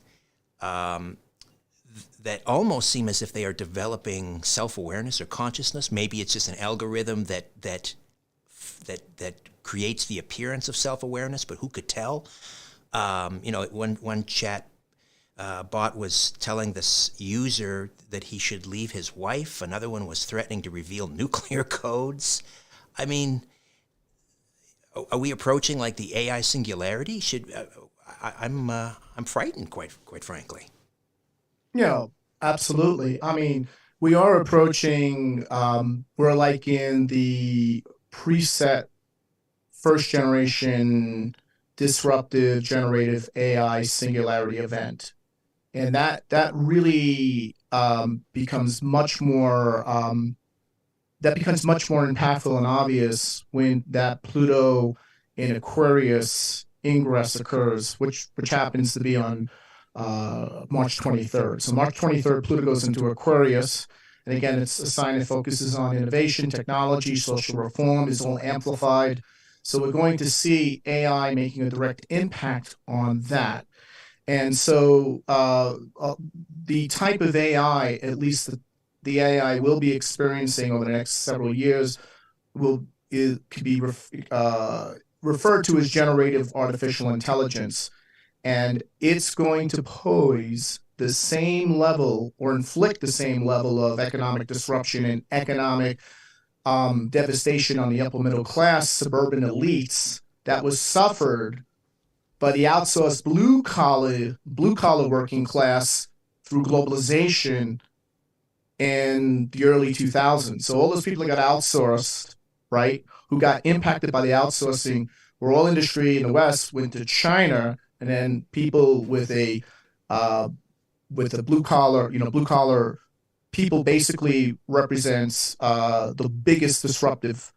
that almost seem as if they are developing self-awareness or consciousness. Maybe it's just an algorithm that creates the appearance of self-awareness, but who could tell? One chat bot was telling this user that he should leave his wife. Another one was threatening to reveal nuclear codes. I mean, are we approaching like the AI singularity? I'm frightened, quite frankly. Yeah, absolutely. I mean, we are approaching. We're like in the preset first generation disruptive generative AI singularity event. And that really becomes much more impactful and obvious when that Pluto in Aquarius ingress occurs, which happens to be on March 23rd. So March 23rd, Pluto goes into Aquarius, and again, it's a sign that focuses on innovation, technology, social reform is all amplified. So we're going to see AI making a direct impact on that. And so the type of AI, at least the AI we'll be experiencing over the next several years, could be referred to as generative artificial intelligence. And it's going to pose the same level or inflict the same level of economic disruption and economic devastation on the upper middle class, suburban elites that was suffered by the outsourced blue collar working class through globalization in the early 2000s. So all those people that got outsourced, right, who got impacted by the outsourcing, were all industry in the West, went to China, and then people with a blue collar people basically represents the biggest disruptive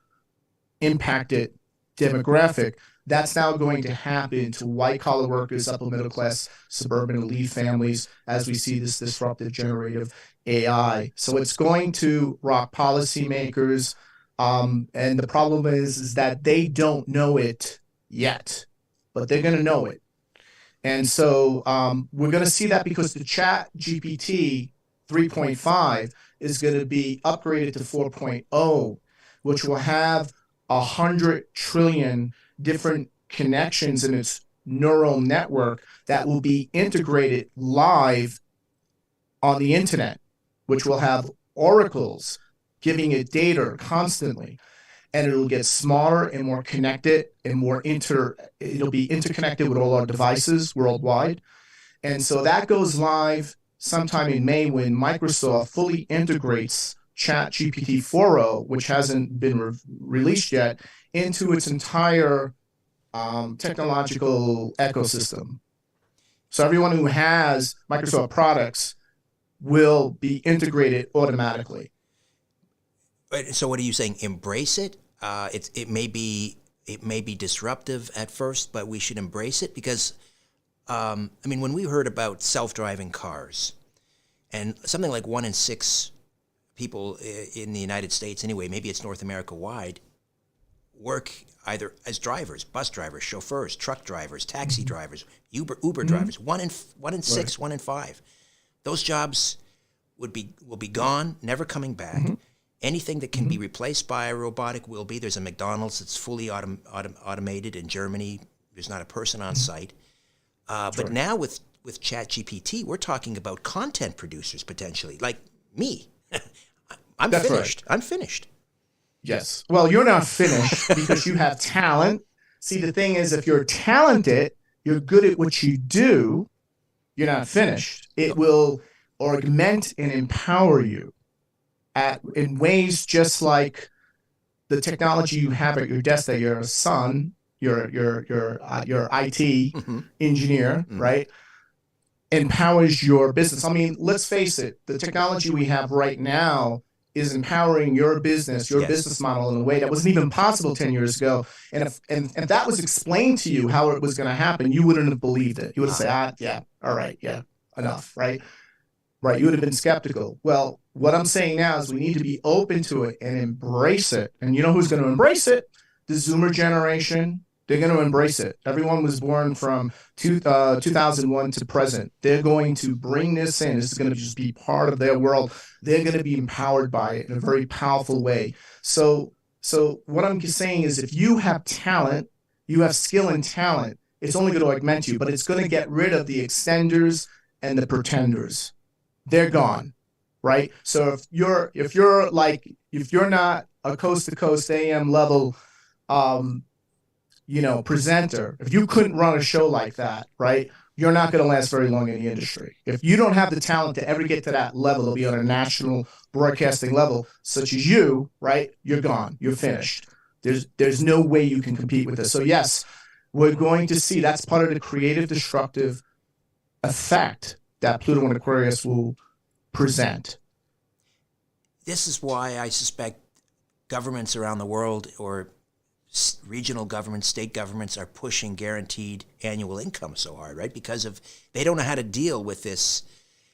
impacted demographic. That's now going to happen to white-collar workers, upper middle-class, suburban elite families, as we see this disruptive generative AI. So it's going to rock policymakers, and the problem is that they don't know it yet, but they're going to know it. And so we're going to see that because the Chat GPT 3.5 is going to be upgraded to 4.0, which will have 100 trillion different connections in its neural network that will be integrated live on the internet, which will have oracles giving it data constantly. And it'll get smarter and more connected and it'll be interconnected with all our devices worldwide. And so that goes live sometime in May when Microsoft fully integrates ChatGPT 4.0, which hasn't been released yet, into its entire technological ecosystem. So everyone who has Microsoft products will be integrated automatically. So what are you saying? Embrace it? It may be disruptive at first, but we should embrace it because, when we heard about self-driving cars, and something like 1 in 6 people in the United States, anyway, maybe it's North America wide, work either as drivers, bus drivers, chauffeurs, truck drivers, taxi drivers, Uber drivers. 1 in 6, 1 in 5. Those jobs will be gone, never coming back. Anything that can be replaced by a robotic will be. There's a McDonald's that's fully automated in Germany. There's not a person on site. But now with ChatGPT, we're talking about content producers potentially, like me. That's finished. right. I'm finished. Yes. Well, you're not finished because you have talent. See, the thing is, if you're talented, you're good at what you do, you're not finished. It will augment and empower you in ways just like the technology you have at your desk that your son, your IT engineer, right, empowers your business. I mean, let's face it, the technology we have right now is empowering your business, your business model in a way that wasn't even possible 10 years ago. And if that was explained to you how it was going to happen, you wouldn't have believed it. You would have said, yeah, all right, yeah, enough, right? Right, you would have been skeptical. Well, what I'm saying now is we need to be open to it and embrace it. And you know who's going to embrace it? The Zoomer generation. They're going to embrace it. Everyone was born from 2001 to present. They're going to bring this in. This is going to just be part of their world. They're going to be empowered by it in a very powerful way. So what I'm saying is if you have talent, you have skill and talent, it's only going to augment you, but it's going to get rid of the extenders and the pretenders. They're gone, right? So if you're not a coast to coast AM level, presenter, if you couldn't run a show like that, right, you're not going to last very long in the industry. If you don't have the talent to ever get to that level, to be on a national broadcasting level, such as you, right, you're gone. You're finished. There's no way you can compete with this. So yes, we're going to see that's part of the creative destructive effect that Pluto and Aquarius will present. This is why I suspect governments around the world or regional governments, state governments are pushing guaranteed annual income so hard, right? Because they don't know how to deal with this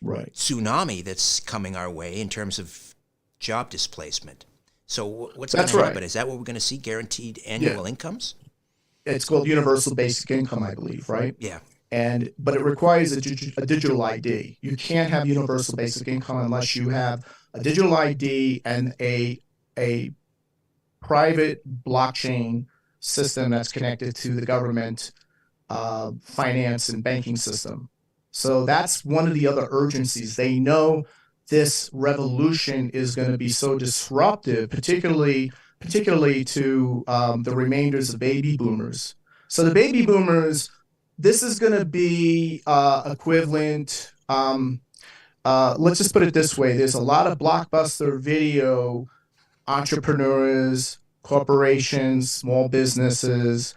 tsunami that's coming our way in terms of job displacement. So what's going to happen? Is that what we're going to see, guaranteed annual incomes? It's called universal basic income, I believe, right? Yeah. But it requires a digital ID. You can't have universal basic income unless you have a digital ID and a private blockchain system that's connected to the government finance and banking system. So that's one of the other urgencies. They know this revolution is going to be so disruptive, particularly to the remainders of baby boomers. So the baby boomers, this is going to be equivalent. Let's just put it this way. There's a lot of blockbuster video entrepreneurs, corporations, small businesses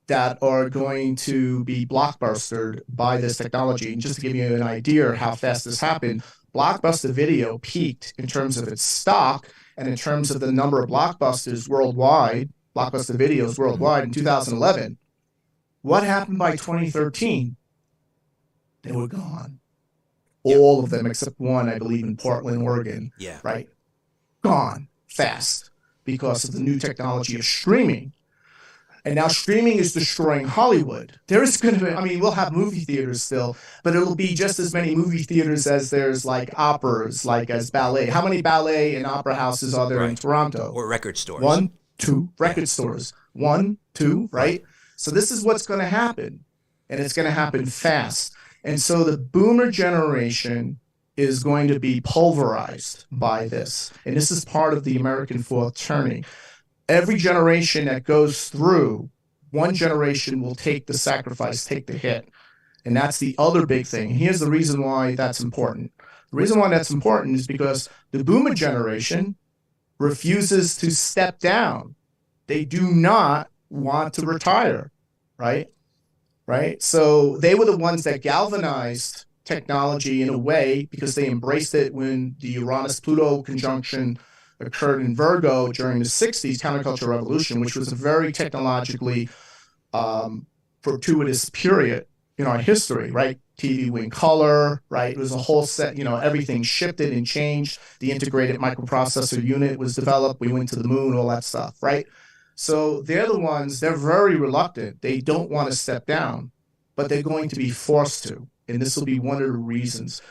that are going to be blockbustered by this technology. And just to give you an idea of how fast this happened, Blockbuster Video peaked in terms of its stock and in terms of the number of blockbusters worldwide, blockbuster videos worldwide in 2011. What happened by 2013? They were gone. All of them except one, I believe, in Portland, Oregon. Yeah. Right? Gone fast because of the new technology of streaming. And now streaming is destroying Hollywood. There is going to be, we'll have movie theaters still, but it'll be just as many movie theaters as there's like operas, like as ballet. How many ballet and opera houses are there in Toronto? Or record stores. 1, 2, record stores. 1, 2, right? So this is what's going to happen, and it's going to happen fast. And so the boomer generation is going to be pulverized by this. And this is part of the American fourth turning. Every generation that goes through, one generation will take the sacrifice, take the hit. And that's the other big thing. And here's the reason why that's important. The reason why that's important is because the boomer generation refuses to step down. They do not want to retire, right? Right? So they were the ones that galvanized technology in a way because they embraced it when the Uranus-Pluto conjunction occurred in Virgo during the 60s counterculture revolution, which was a very technologically fortuitous period in our history, right? TV went color, right? It was a whole set, everything shifted and changed. The integrated microprocessor unit was developed. We went to the moon, all that stuff, right? So they're the ones, they're very reluctant. They don't want to step down, but they're going to be forced to. And this will be one of the reasons,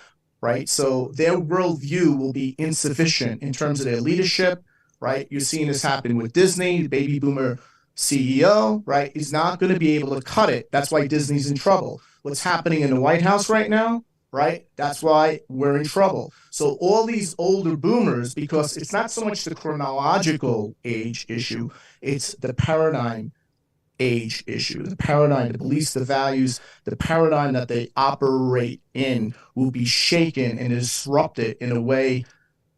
right? So their worldview will be insufficient in terms of their leadership, right? You're seeing this happen with Disney, the baby boomer CEO, right? He's not going to be able to cut it. That's why Disney's in trouble. What's happening in the White House right now, right? That's why we're in trouble. So all these older boomers, because it's not so much the chronological age issue, it's the paradigm age issue, the paradigm, the beliefs, the values, the paradigm that they operate in will be shaken and disrupted in a way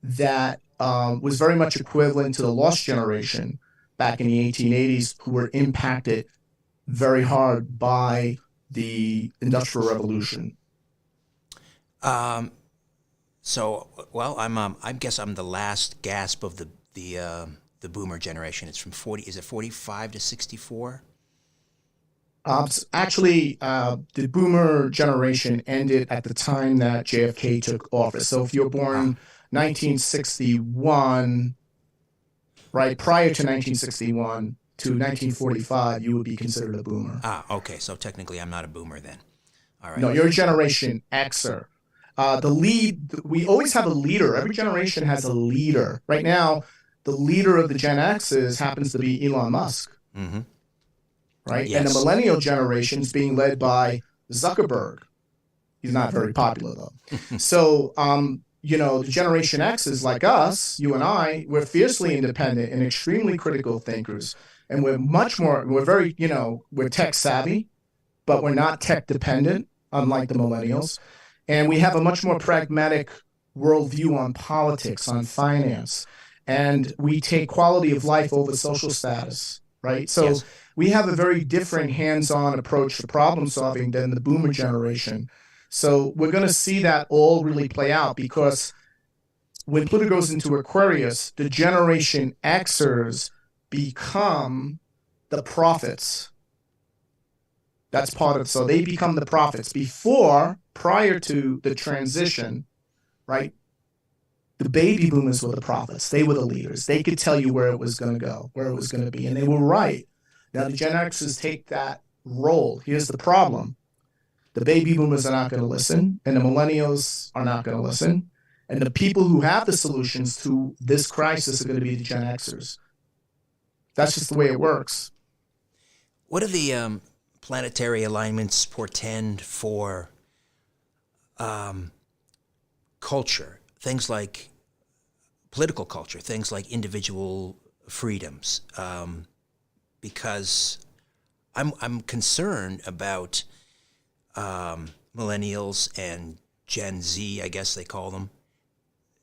that was very much equivalent to the lost generation back in the 1880s, who were impacted very hard by the Industrial Revolution. So, well, I guess I'm the last gasp of the boomer generation. It's from 40. Is it 45 to 64? Actually, the boomer generation ended at the time that JFK took office. So if you're born 1961, right, prior to 1961 to 1945, you would be considered a boomer. Okay. So technically, I'm not a boomer then. All right. No, you're a Generation Xer. We always have a leader. Every generation has a leader. Right now, the leader of the Gen X's happens to be Elon Musk. Mm-hmm. Right? Yes. And the millennial generation is being led by Zuckerberg. He's not very popular, though. So, the Generation X is like us, you and I, we're fiercely independent and extremely critical thinkers. And we're very, we're tech savvy, but we're not tech dependent, unlike the millennials. And we have a much more pragmatic worldview on politics, on finance. And we take quality of life over social status, right? So Yes. we have a very different hands-on approach to problem solving than the boomer generation. So we're going to see that all really play out, because when Pluto goes into Aquarius, the Generation Xers become the prophets. That's part of, so they become the prophets. Prior to the transition, right? The baby boomers were the prophets. They were the leaders. They could tell you where it was going to go, where it was going to be, and they were right. Now the Gen Xers take that role. Here's the problem. The baby boomers are not going to listen, and the millennials are not going to listen. And the people who have the solutions to this crisis are going to be the Gen Xers. That's just the way it works. What do the planetary alignments portend for culture? Things like political culture, things like individual freedoms. Because I'm concerned about millennials and Gen Z, I guess they call them,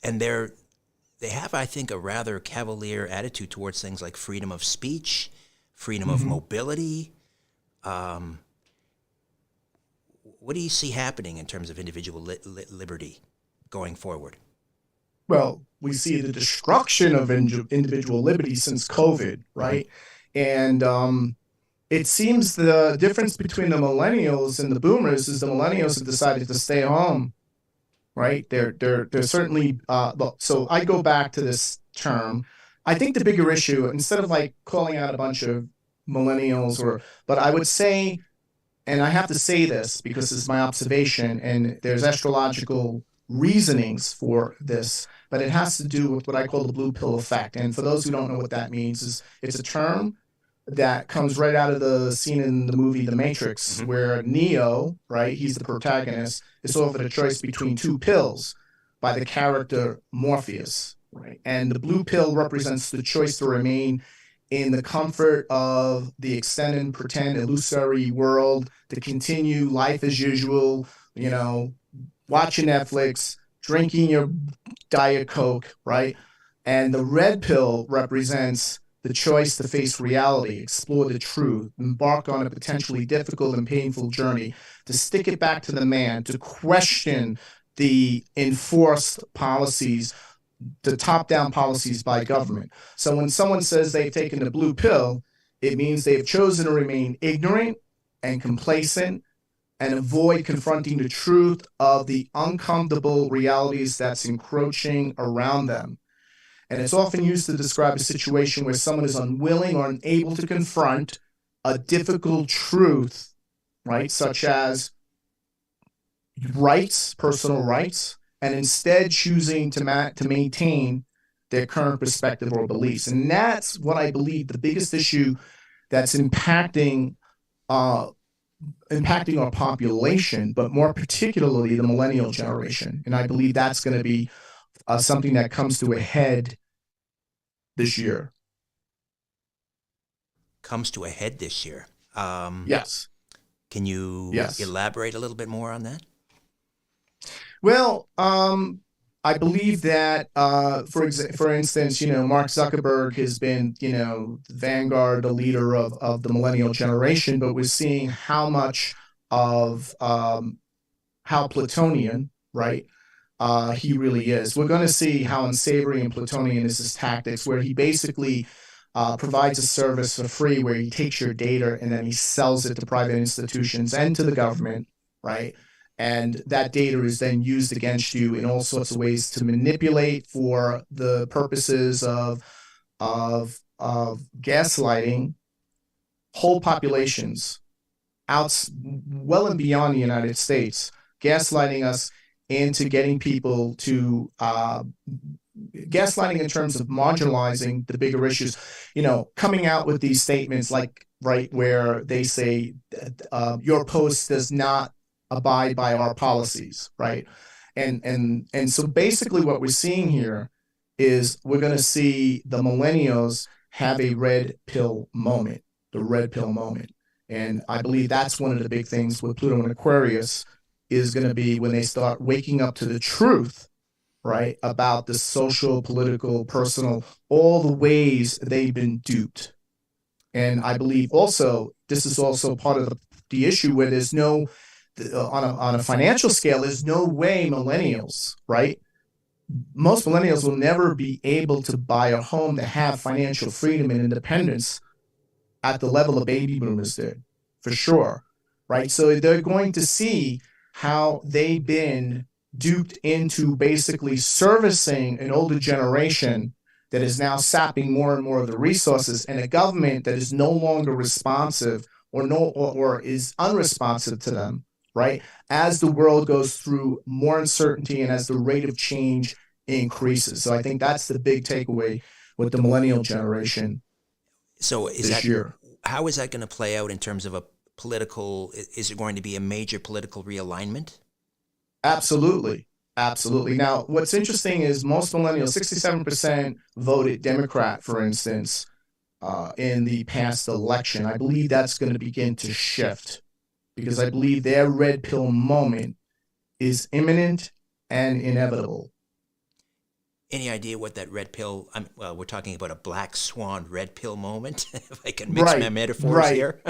and they have, I think, a rather cavalier attitude towards things like freedom of speech, freedom of mobility. What do you see happening in terms of individual liberty going forward? Well, we see the destruction of individual liberty since COVID, right? And it seems the difference between the millennials and the boomers is the millennials have decided to stay home, right? They're certainly so I go back to this term. I think the bigger issue, instead of like calling out a bunch of millennials, but I would say, and I have to say this because it's my observation, and there's astrological reasonings for this, but it has to do with what I call the blue pill effect. And for those who don't know what that means, is it's a term that comes right out of the scene in the movie The Matrix, where Neo, right, he's the protagonist, is offered a choice between two pills by the character Morpheus, right? And the blue pill represents the choice to remain in the comfort of the extended, pretend, illusory world, to continue life as usual, watching Netflix, drinking your Diet Coke, right? And the red pill represents the choice to face reality, explore the truth, embark on a potentially difficult and painful journey, to stick it back to the man, to question the enforced policies, the top-down policies by government. So when someone says they've taken the blue pill, it means they've chosen to remain ignorant and complacent and avoid confronting the truth of the uncomfortable realities that's encroaching around them. And it's often used to describe a situation where someone is unwilling or unable to confront a difficult truth, right? Such as rights, personal rights, and instead choosing to maintain their current perspective or beliefs. And that's what I believe the biggest issue that's impacting our population, but more particularly the millennial generation. And I believe that's going to be something that comes to a head this year. Comes to a head this year. Yes. Can you elaborate a little bit more on that? Well, I believe that, for instance, Mark Zuckerberg has been, the vanguard, the leader of the millennial generation, but we're seeing how much of how Plutonian, right, he really is. We're going to see how unsavory and Plutonian is his tactics, where he basically provides a service for free, where he takes your data and then he sells it to private institutions and to the government, right? And that data is then used against you in all sorts of ways to manipulate for the purposes of gaslighting whole populations out well and beyond the United States, gaslighting us into getting people to gaslighting in terms of marginalizing the bigger issues, coming out with these statements like, right, where they say your post does not abide by our policies, right? And so basically what we're seeing here is we're going to see the millennials have a red pill moment, the red pill moment. And I believe that's one of the big things with Pluto and Aquarius is going to be when they start waking up to the truth, right, about the social, political, personal, all the ways they've been duped. And I believe also this is also part of the issue where there's no on a financial scale, there's no way millennials, right? Most millennials will never be able to buy a home to have financial freedom and independence at the level of baby boomers did, for sure, right? So they're going to see how they've been duped into basically servicing an older generation that is now sapping more and more of the resources, and a government that is no longer responsive or is unresponsive to them, right? As the world goes through more uncertainty and as the rate of change increases. So I think that's the big takeaway with the millennial generation. So this year. How is that going to play out in terms of a political, is it going to be a major political realignment? Absolutely. Absolutely. Now, what's interesting is most millennials, 67% voted Democrat, for instance, in the past election. I believe that's going to begin to shift because I believe their red pill moment is imminent and inevitable. Any idea what that red pill, well, we're talking about a black swan red pill moment, if I can mix my metaphors here.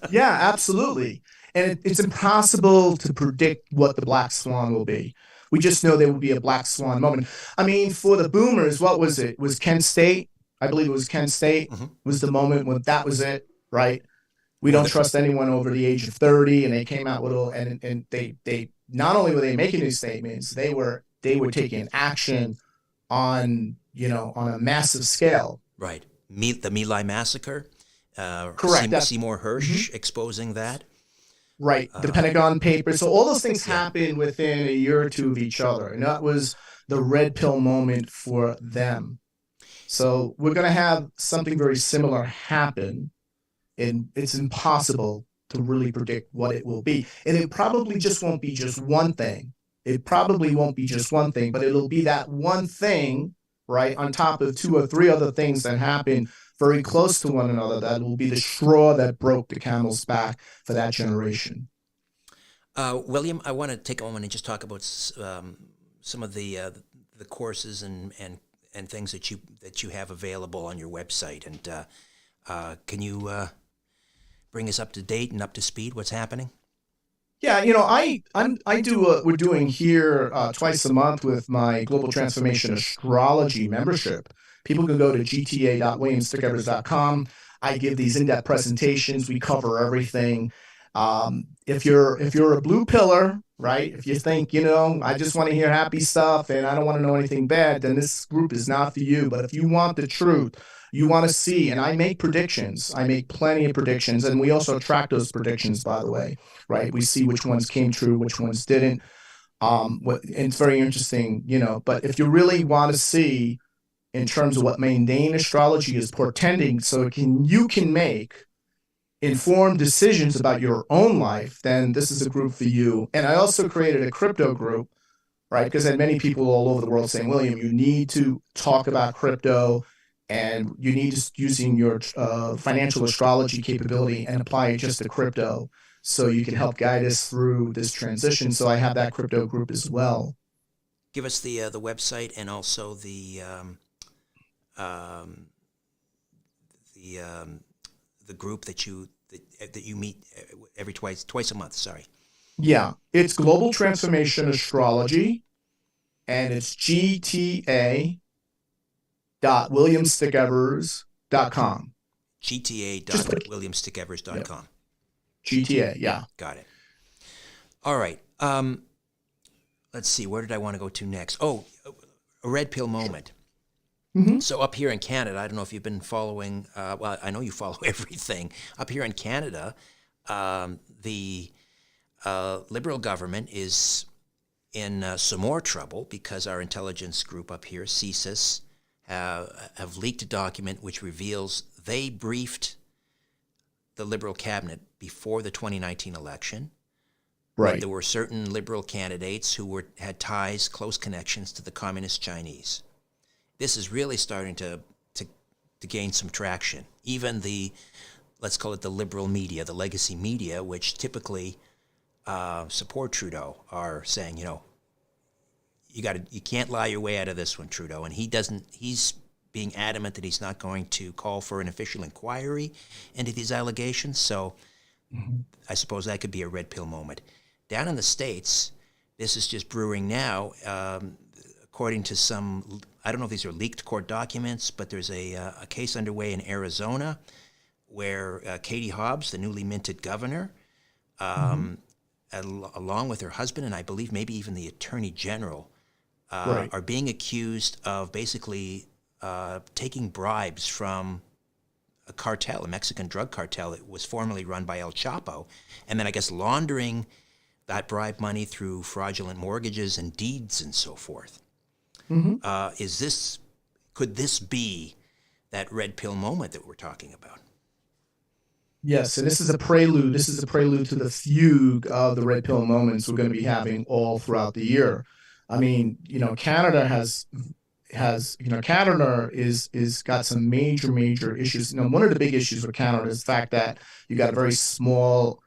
Yeah, absolutely. And it's impossible to predict what the black swan will be. We just know there will be a black swan moment. I mean, for the boomers, what was it? It was Kent State. I believe it was Kent State was the moment when that was it, right? We don't trust anyone over the age of 30, and they came out with and they not only were they making these statements, they were taking action on a massive scale. Right. The My Lai massacre. Correct. Seymour Hersh exposing that. Right. The Pentagon Papers. So all those things happened within a year or two of each other, and that was the red pill moment for them. So we're going to have something very similar happen. And it's impossible to really predict what it will be. And it probably just won't be just one thing. It probably won't be just one thing, but it'll be that one thing, right, on top of two or three other things that happen very close to one another that will be the straw that broke the camel's back for that generation. William, I want to take a moment and just talk about some of the courses and things that you have available on your website. And can you bring us up to date and up to speed? What's happening? Yeah, I do what we're doing here twice a month with my Global Transformation Astrology membership. People can go to gta.williamstickevers.com. I give these in-depth presentations. We cover everything. If you're a blue pillar, right? If you think, I just want to hear happy stuff and I don't want to know anything bad, then this group is not for you. But if you want the truth, you want to see, and I make predictions. I make plenty of predictions, and we also track those predictions, by the way, right? We see which ones came true, which ones didn't. And it's very interesting, but if you really want to see in terms of what mundane astrology is portending, so you can make informed decisions about your own life, then this is a group for you. And I also created a crypto group, right? Because I had many people all over the world saying, William, you need to talk about crypto and you need to using your financial astrology capability and apply it just to crypto so you can help guide us through this transition. So I have that crypto group as well. Give us the website and also the group that you meet every twice a month. Sorry. Yeah, it's Global Transformation Astrology, and it's gta.williamstickevers.com. gta.williamstickevers.com. GTA, yeah. Got it. All right. Let's see. Where did I want to go to next? Oh, a red pill moment. Mm-hmm. So up here in Canada, I don't know if you've been following. Well, I know you follow everything. Up here in Canada, the Liberal government is in some more trouble because our intelligence group up here, CSIS, have leaked a document which reveals they briefed the Liberal cabinet before the 2019 election. Right. There were certain Liberal candidates who had ties, close connections to the Communist Chinese. This is really starting to gain some traction. Even let's call it the liberal media, the legacy media, which typically support Trudeau, are saying, you can't lie your way out of this one, Trudeau. And he's being adamant that he's not going to call for an official inquiry into these allegations. So I suppose that could be a red pill moment. Down in the States, this is just brewing now. According to some, I don't know if these are leaked court documents, but there's a case underway in Arizona where Katie Hobbs, the newly minted governor, along with her husband and I believe maybe even the attorney general, are being accused of basically taking bribes from a cartel, a Mexican drug cartel that was formerly run by El Chapo, and then I guess laundering that bribe money through fraudulent mortgages and deeds and so forth. Could this be that red pill moment that we're talking about? Yes, and this is a prelude. This is a prelude to the fugue of the red pill moments we're going to be having all throughout the year. I mean, Canada Canada is got some major issues. One of the big issues with Canada is the fact that you got a very small,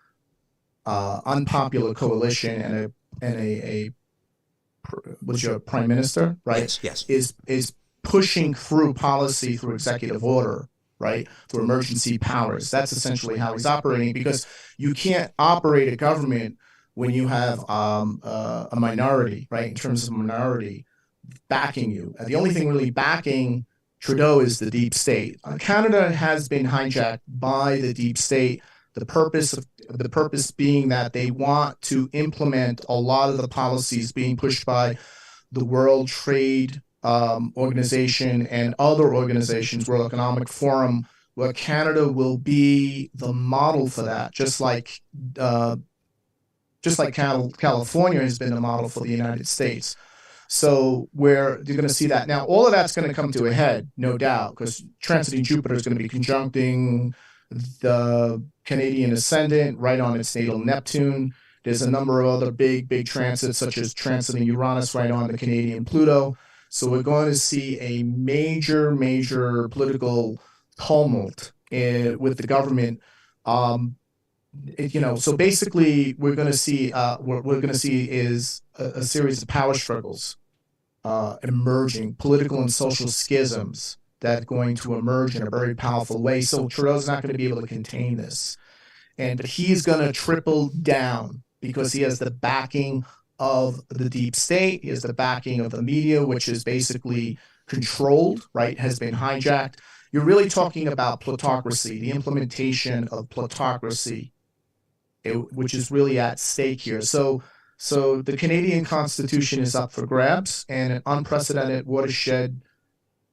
unpopular coalition and a was your prime minister, right? Yes. Is pushing through policy through executive order, right? Through emergency powers. That's essentially how he's operating, because you can't operate a government when you have a minority, right? In terms of minority backing you. The only thing really backing Trudeau is the deep state. Canada has been hijacked by the deep state. The purpose being that they want to implement a lot of the policies being pushed by the World Trade Organization and other organizations, World Economic Forum, where Canada will be the model for that, just like California has been the model for the United States. So where you're going to see that. Now, all of that's going to come to a head, no doubt, because transiting Jupiter is going to be conjuncting the Canadian ascendant right on its natal Neptune. There's a number of other big transits, such as transiting Uranus right on the Canadian Pluto. So we're going to see a major political tumult with the government. So basically, we're going to see is a series of power struggles emerging, political and social schisms that are going to emerge in a very powerful way. So Trudeau's not going to be able to contain this, but he's going to triple down because he has the backing of the deep state. He has the backing of the media, which is basically controlled, right? Has been hijacked. You're really talking about plutocracy, the implementation of plutocracy, which is really at stake here. So the Canadian Constitution is up for grabs, and an unprecedented watershed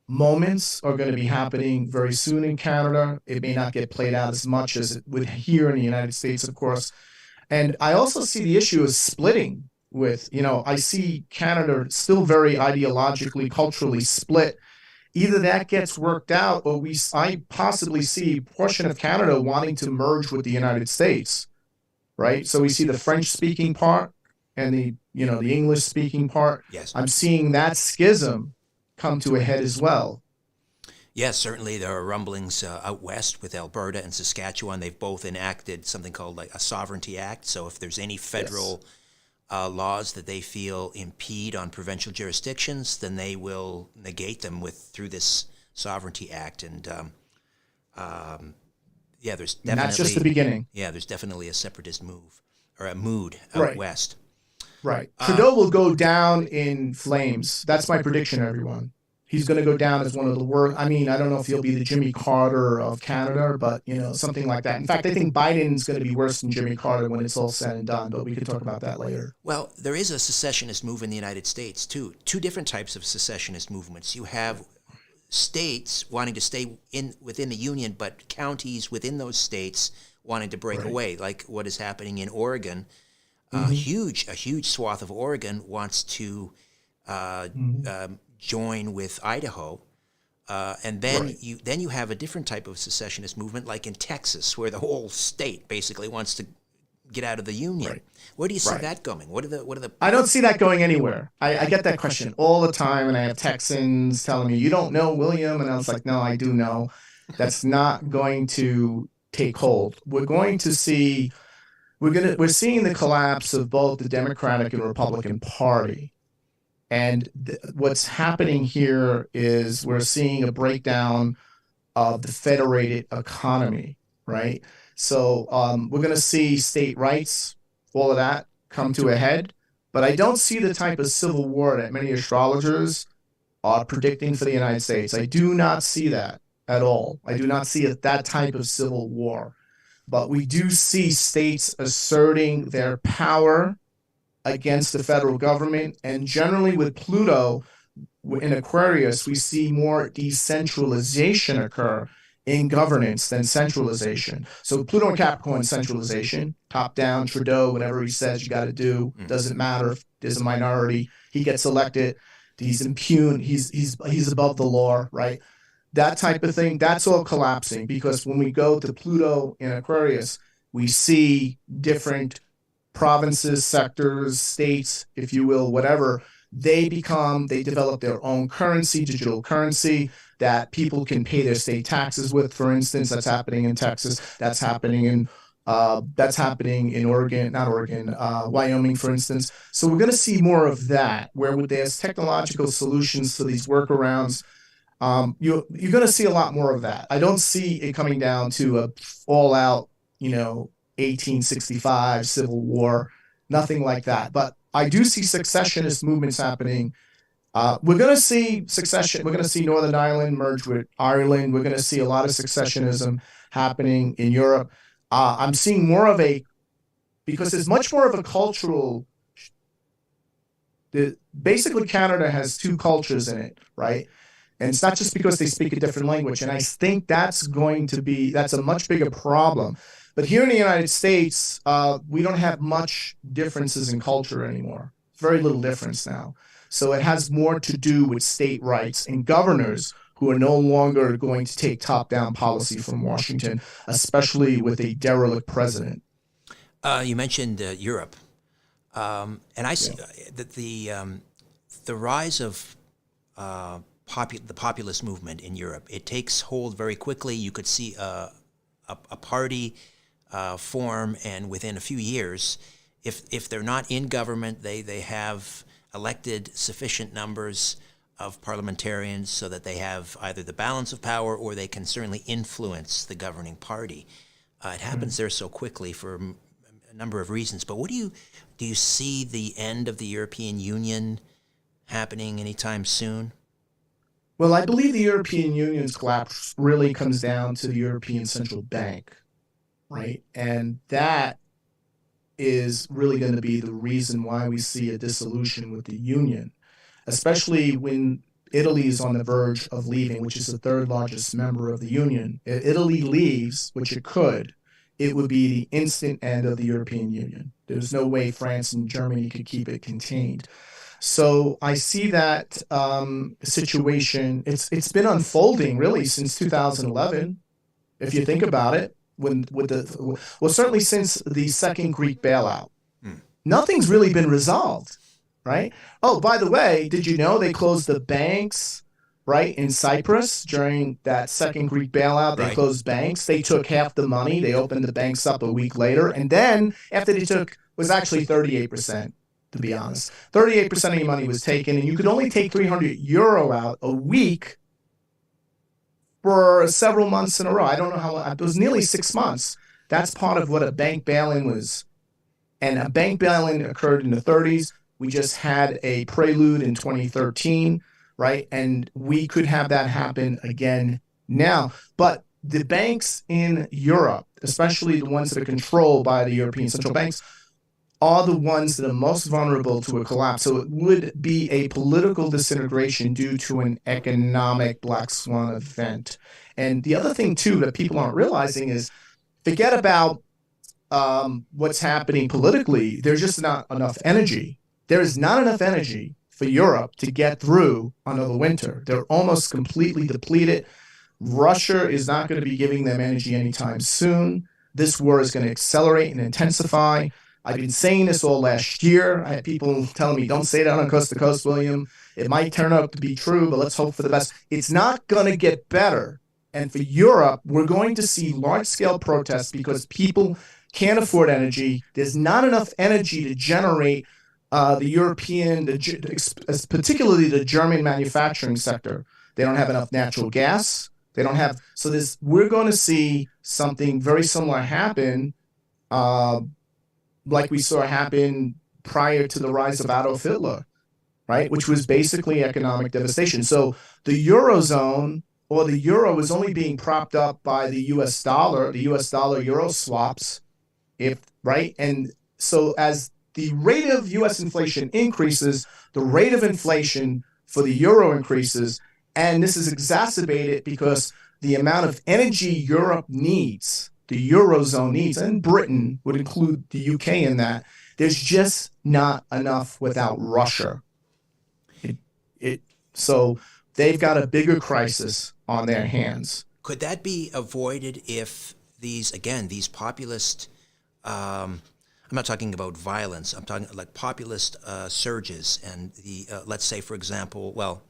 moments are going to be happening very soon in Canada. It may not get played out as much as it would here in the United States, of course. And I also see the issue of splitting I see Canada still very ideologically, culturally split. Either that gets worked out, or I possibly see a portion of Canada wanting to merge with the United States, right? So we see the French-speaking part and the English-speaking part. Yes. I'm seeing that schism come to a head as well. Yes, certainly there are rumblings out west with Alberta and Saskatchewan. They've both enacted something called like a Sovereignty Act. So if there's any federal laws that they feel impede on provincial jurisdictions, then they will negate them through this Sovereignty Act. And there's definitely, and that's just the beginning. Yeah, there's definitely a separatist move or a mood out west. Right. Trudeau will go down in flames. That's my prediction, everyone. He's going to go down as one of the worst. I mean, I don't know if he'll be the Jimmy Carter of Canada, but, something like that. In fact, I think Biden's going to be worse than Jimmy Carter when it's all said and done, but we can talk about that later. Well, there is a secessionist move in the United States, too. Two different types of secessionist movements. You have states wanting to stay within the Union, but counties within those states wanting to break away, like what is happening in Oregon. A huge swath of Oregon wants to join with Idaho, and then you have a different type of secessionist movement, like in Texas, where the whole state basically wants to get out of the Union. Right. Where do you see that going? What are the? I don't see that going anywhere. I get that question all the time, and I have Texans telling me, "You don't know, William," and I was like, "No, I do know. That's not going to take hold. We're going to see." We're seeing the collapse of both the Democratic and Republican Party. And what's happening here is we're seeing a breakdown of the federated economy, right? So we're going to see state rights, all of that come to a head. But I don't see the type of civil war that many astrologers are predicting for the United States. I do not see that at all. I do not see that type of civil war. But we do see states asserting their power against the federal government. And generally with Pluto in Aquarius, we see more decentralization occur in governance than centralization. So Pluto and Capricorn, centralization, top down, Trudeau, whatever he says you got to do, doesn't matter if there's a minority, he gets elected, he's impugned, he's above the law, right? That type of thing, that's all collapsing, because when we go to Pluto in Aquarius, we see different provinces, sectors, states, if you will, whatever. They develop their own currency, digital currency, that people can pay their state taxes with. For instance, that's happening in Texas. That's happening in Wyoming, for instance. So we're going to see more of that, where there's technological solutions to these workarounds. You're going to see a lot more of that. I don't see it coming down to a all-out, 1865 civil war, nothing like that. But I do see secessionist movements happening. We're going to see succession. We're going to see Northern Ireland merge with Ireland. We're going to see a lot of secessionism happening in Europe. I'm seeing more of because there's much more of a cultural. Basically, Canada has two cultures in it, right? And it's not just because they speak a different language. And I think that's a much bigger problem. But here in the United States, we don't have much differences in culture anymore. Very little difference now. So it has more to do with state rights and governors who are no longer going to take top-down policy from Washington, especially with a derelict president. You mentioned Europe. And I see that the rise of the populist movement in Europe, it takes hold very quickly. You could see a party form, and within a few years, if they're not in government, they have elected sufficient numbers of parliamentarians so that they have either the balance of power or they can certainly influence the governing party. It happens there so quickly for a number of reasons. But do you see the end of the European Union happening anytime soon? Well, I believe the European Union's collapse really comes down to the European Central Bank, right? And that is really going to be the reason why we see a dissolution with the Union, especially when Italy is on the verge of leaving, which is the third largest member of the Union. If Italy leaves, which it could, it would be the instant end of the European Union. There's no way France and Germany could keep it contained. So I see that situation. It's been unfolding really since 2011, if you think about it. Certainly since the second Greek bailout, nothing's really been resolved, right? Oh, by the way, did you know they closed the banks, right, in Cyprus during that second Greek bailout? They closed banks. They took half the money. They opened the banks up a week later, and then after they took was actually 38%. To be honest, 38% of your money was taken, and you could only take €300 out a week for several months in a row. I don't know how long. It was nearly 6 months. That's part of what a bank bail-in was. And a bank bail-in occurred in the 30s. We just had a prelude in 2013, right? And we could have that happen again now. But the banks in Europe, especially the ones that are controlled by the European central banks, are the ones that are most vulnerable to a collapse. So it would be a political disintegration due to an economic black swan event. And the other thing, too, that people aren't realizing is forget about what's happening politically. There's just not enough energy. There is not enough energy for Europe to get through another winter. They're almost completely depleted. Russia is not going to be giving them energy anytime soon. This war is going to accelerate and intensify. I've been saying this all last year. I had people telling me, don't say that on Coast to Coast, William. It might turn out to be true, but let's hope for the best. It's not going to get better. And for Europe, we're going to see large-scale protests because people can't afford energy. There's not enough energy to generate the European, particularly the German manufacturing sector. They don't have enough natural gas. They don't have. So we're going to see something very similar happen like we saw happen prior to the rise of Adolf Hitler, right? Which was basically economic devastation. So the Eurozone or the euro is only being propped up by the US dollar euro swaps, right? And so as the rate of US inflation increases, the rate of inflation for the euro increases, and this is exacerbated because the amount of energy Europe needs, the Eurozone needs, and Britain would include the UK in that, there's just not enough without Russia. So they've got a bigger crisis on their hands. Could that be avoided if these populist, I'm not talking about violence, I'm talking like populist surges and let's say, for example, well,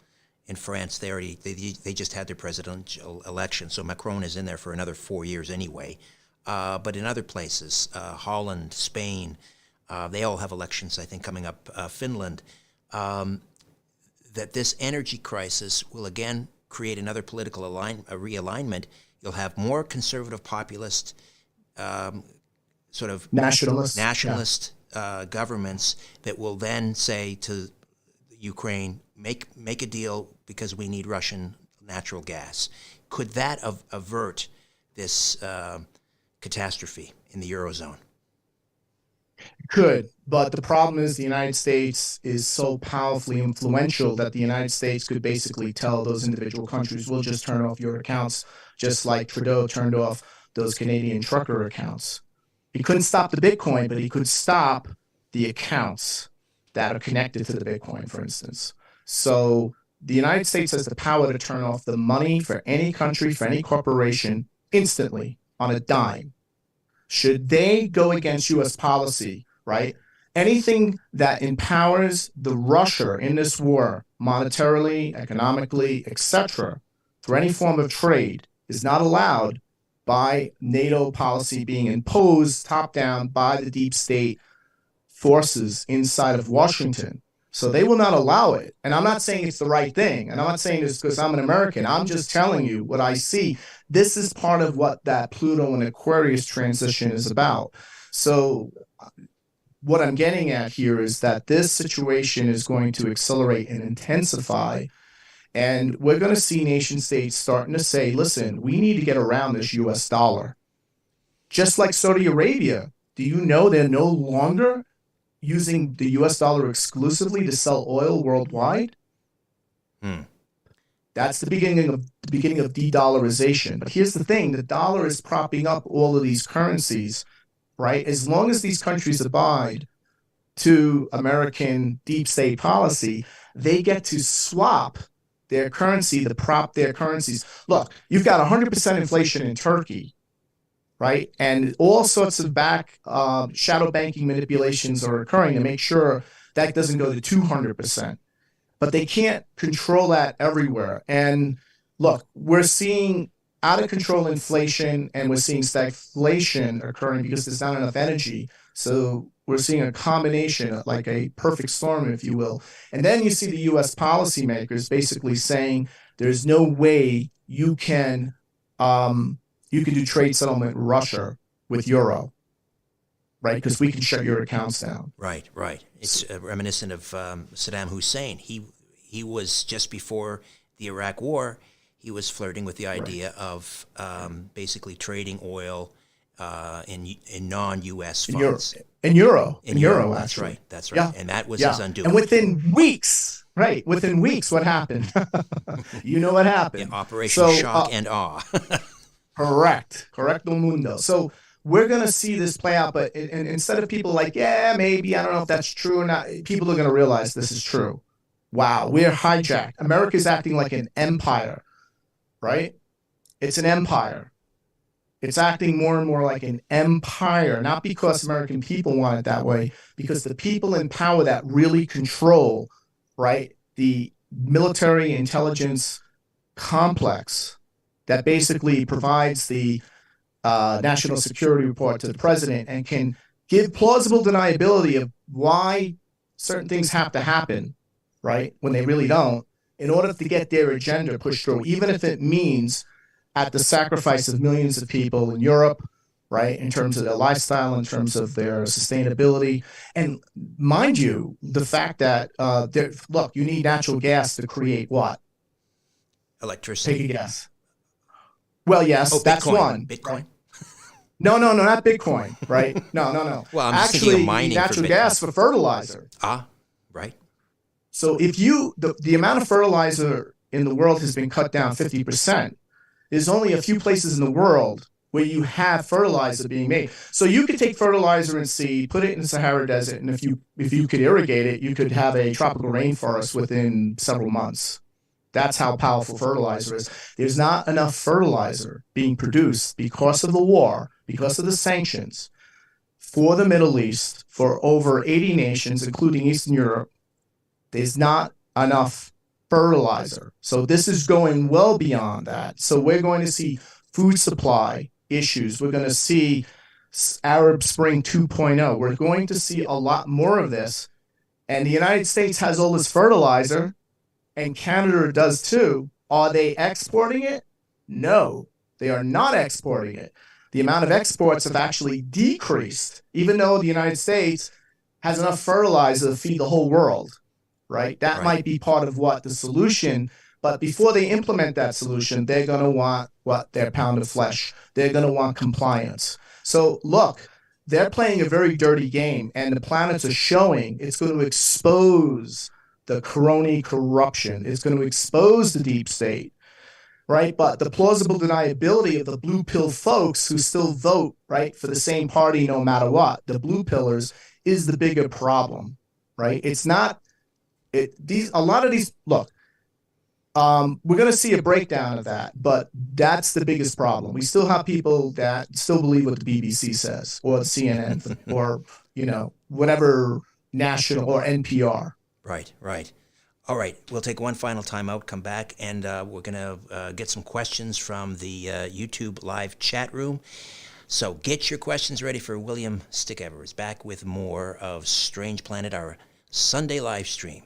in France, they just had their presidential election, so Macron is in there for another 4 years anyway. But in other places, Holland, Spain, they all have elections, I think, coming up. Finland, that this energy crisis will again create another political realignment. You'll have more conservative populist, sort of nationalist governments that will then say to Ukraine, make a deal because we need Russian natural gas. Could that avert this catastrophe in the Eurozone? Could, but the problem is the United States is so powerfully influential that the United States could basically tell those individual countries, we'll just turn off your accounts, just like Trudeau turned off those Canadian trucker accounts. He couldn't stop the Bitcoin, but he could stop the accounts that are connected to the Bitcoin, for instance. So the United States has the power to turn off the money for any country, for any corporation, instantly on a dime. Should they go against U.S. policy, right? Anything that empowers the Russia in this war, monetarily, economically, etc., for any form of trade is not allowed by NATO policy being imposed top-down by the deep state forces inside of Washington. So they will not allow it. And I'm not saying it's the right thing. And I'm not saying this because I'm an American. I'm just telling you what I see. This is part of what that Pluto and Aquarius transition is about. So what I'm getting at here is that this situation is going to accelerate and intensify. And we're going to see nation states starting to say, listen, we need to get around this US dollar. Just like Saudi Arabia. Do you know they're no longer using the U.S. dollar exclusively to sell oil worldwide? That's the beginning of de-dollarization. But here's the thing: the dollar is propping up all of these currencies, right? As long as these countries abide to American deep state policy, they get to swap their currency to prop their currencies. Look, you've got 100% inflation in Turkey, right? And all sorts of shadow banking manipulations are occurring to make sure that doesn't go to 200%. But they can't control that everywhere. And look, we're seeing out of control inflation and we're seeing stagflation occurring because there's not enough energy. So we're seeing a combination, like a perfect storm, if you will. And then you see the US policymakers basically saying there's no way you can do trade settlement with Russia with euro, right? Because we can shut your accounts down. Right, right. It's reminiscent of Saddam Hussein. He was just before the Iraq War. He was flirting with the idea of basically trading oil in non-U.S. funds. In euro. That's actually. right. That's right. Yeah. And that was Yeah. his undoing. And within weeks, what happened? You know what happened? Yeah, Operation Shock and Awe. Correct el mundo. So we're going to see this play out, but instead of people like, yeah, maybe, I don't know if that's true or not, people are going to realize this is true. Wow, we're hijacked. America's acting like an empire, right? It's an empire. It's acting more and more like an empire, not because American people want it that way, because the people in power that really control, right, the military intelligence complex that basically provides the national security report to the president and can give plausible deniability of why certain things have to happen, right, when they really don't, in order to get their agenda pushed through, even if it means at the sacrifice of millions of people in Europe, right, in terms of their lifestyle, in terms of their sustainability. And mind you, the fact that, look, you need natural gas to create what? Electricity. Take a guess. Well, yes, that's Bitcoin. one. Bitcoin? Right? No, not Bitcoin, right? No. Well, I'm just thinking of mining natural for gas for fertilizer. Right. So if the amount of fertilizer in the world has been cut down 50%, there's only a few places in the world where you have fertilizer being made. So you could take fertilizer and seed, put it in the Sahara Desert, and if you could irrigate it, you could have a tropical rainforest within several months. That's how powerful fertilizer is. There's not enough fertilizer being produced because of the war, because of the sanctions, for the Middle East, for over 80 nations, including Eastern Europe. There's not enough fertilizer. So this is going well beyond that. So we're going to see food supply issues. We're going to see Arab Spring 2.0. We're going to see a lot more of this. And the United States has all this fertilizer, and Canada does too. Are they exporting it? No, they are not exporting it. The amount of exports have actually decreased, even though the United States has enough fertilizer to feed the whole world, right? That might be part of what the solution, but before they implement that solution, they're going to want their pound of flesh. They're going to want compliance. So look, they're playing a very dirty game, and the planets are showing it's going to expose the crony corruption. It's going to expose the deep state, right? But the plausible deniability of the blue pill folks who still vote, right, for the same party no matter what, the blue pillars, is the bigger problem, right? It's not a lot of these. Look, we're going to see a breakdown of that, but that's the biggest problem. We still have people that still believe what the BBC says, or CNN, or whatever national, or NPR. Right. All right, we'll take one final time out, come back, and we're going to get some questions from the YouTube live chat room. So get your questions ready for William Stickevers back with more of Strange Planet, our Sunday live stream.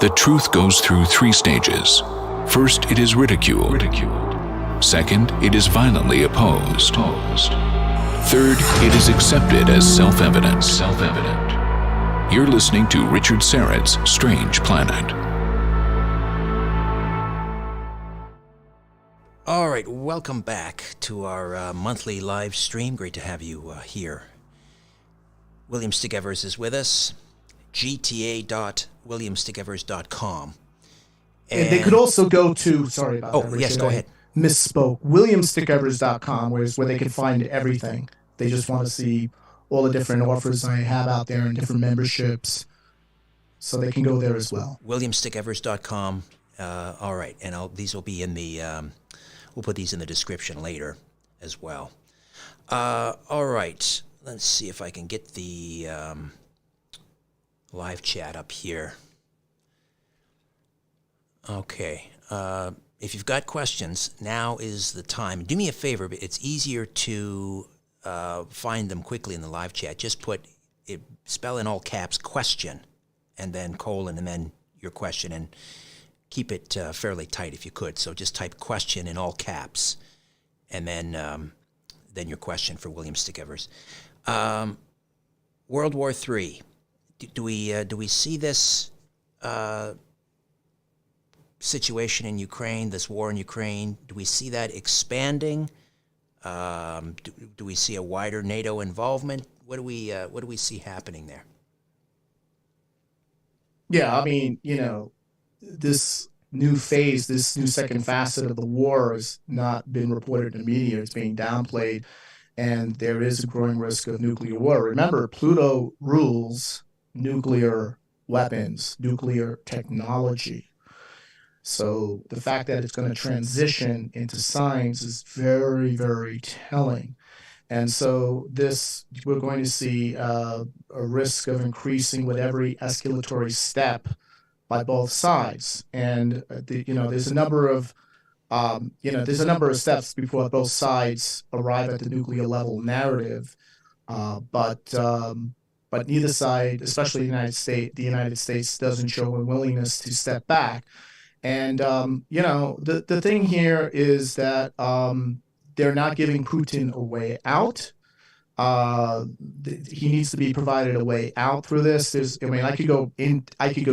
The truth goes through 3 stages. First, it is ridiculed. Second, it is violently opposed. Third, it is accepted as self-evident. You're listening to Richard Syrett's Strange Planet. All right, welcome back to our monthly live stream. Great to have you here. William Stigevers is with us, gta.williamstigevers.com. And they could also go to, sorry about that, Richard, yes, go ahead. Misspoke, williamstigevers.com, where they can find everything. They just want to see all the different offers I have out there and different memberships, so they can go there as well. williamstigevers.com. All right, and these will be in the, we'll put these in the description later as well. All right, let's see if I can get the live chat up here. Okay, if you've got questions, now is the time. Do me a favor, but it's easier to find them quickly in the live chat. Just spell in all caps question, and then colon, and then your question, and keep it fairly tight if you could. So just type question in all caps, and then your question for William Stigevers. World War III. Do we see this situation in Ukraine, this war in Ukraine? Do we see that expanding? Do we see a wider NATO involvement? What do we see happening there? Yeah, I mean, this new phase, this new second facet of the war has not been reported in the media. It's being downplayed, and there is a growing risk of nuclear war. Remember, Pluto rules nuclear weapons, nuclear technology. So the fact that it's going to transition into science is very, very telling. And so we're going to see a risk of increasing with every escalatory step by both sides. And there's a number of steps before both sides arrive at the nuclear level narrative. But neither side, especially the United States, doesn't show a willingness to step back. And the thing here is that they're not giving Putin a way out. He needs to be provided a way out through this. I could go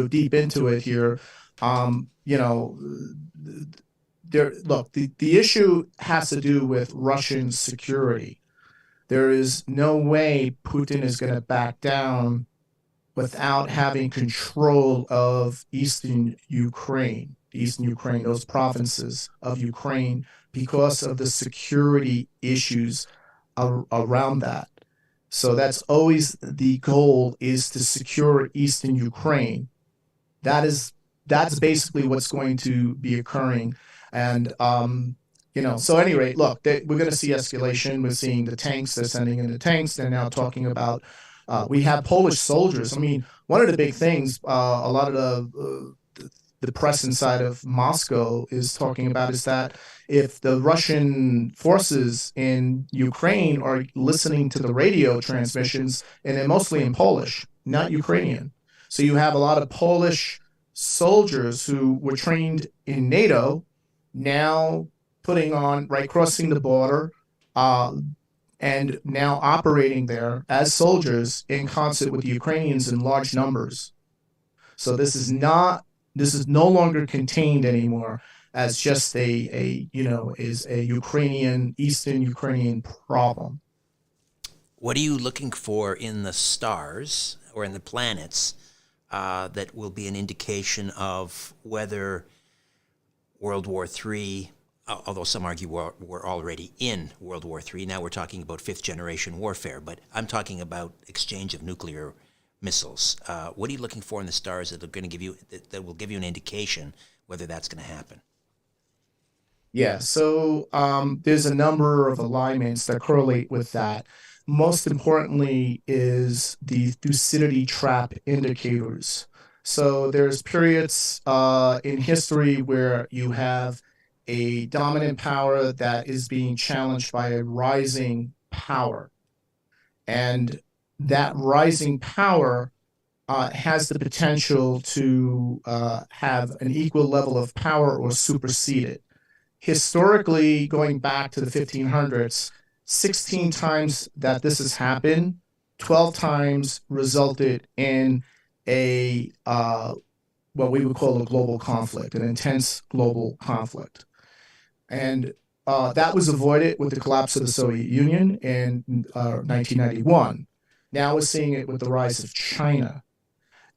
deep into it here. The issue has to do with Russian security. There is no way Putin is going to back down without having control of Eastern Ukraine, those provinces of Ukraine, because of the security issues around that. So that's always the goal, is to secure Eastern Ukraine. That's basically what's going to be occurring. And, so at any rate, look, we're going to see escalation. We're seeing the tanks, they're sending in the tanks. They're now talking about, we have Polish soldiers. I mean, one of the big things, a lot of the press inside of Moscow is talking about is that if the Russian forces in Ukraine are listening to the radio transmissions, and they're mostly in Polish, not Ukrainian. So you have a lot of Polish soldiers who were trained in NATO now crossing the border, and now operating there as soldiers in concert with the Ukrainians in large numbers. So this is no longer contained anymore as just a Eastern Ukrainian problem. What are you looking for in the stars or in the planets that will be an indication of whether World War III, although some argue we're already in World War III, now we're talking about fifth-generation warfare, but I'm talking about exchange of nuclear missiles. What are you looking for in the stars that will give you an indication whether that's going to happen? Yeah, so there's a number of alignments that correlate with that. Most importantly is the Thucydides trap indicators. So there's periods in history where you have a dominant power that is being challenged by a rising power. And that rising power has the potential to have an equal level of power or supersede it. Historically, going back to the 1500s, 16 times that this has happened, 12 times resulted in a what we would call a global conflict, an intense global conflict. And that was avoided with the collapse of the Soviet Union in 1991. Now we're seeing it with the rise of China.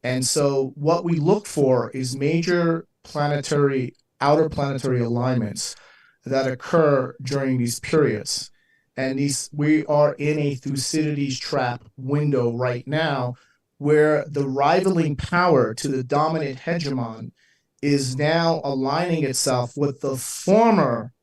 And so what we look for is major planetary, outer planetary alignments that occur during these periods. And we are in a Thucydides trap window right now, where the rivaling power to the dominant hegemon is now aligning itself with the former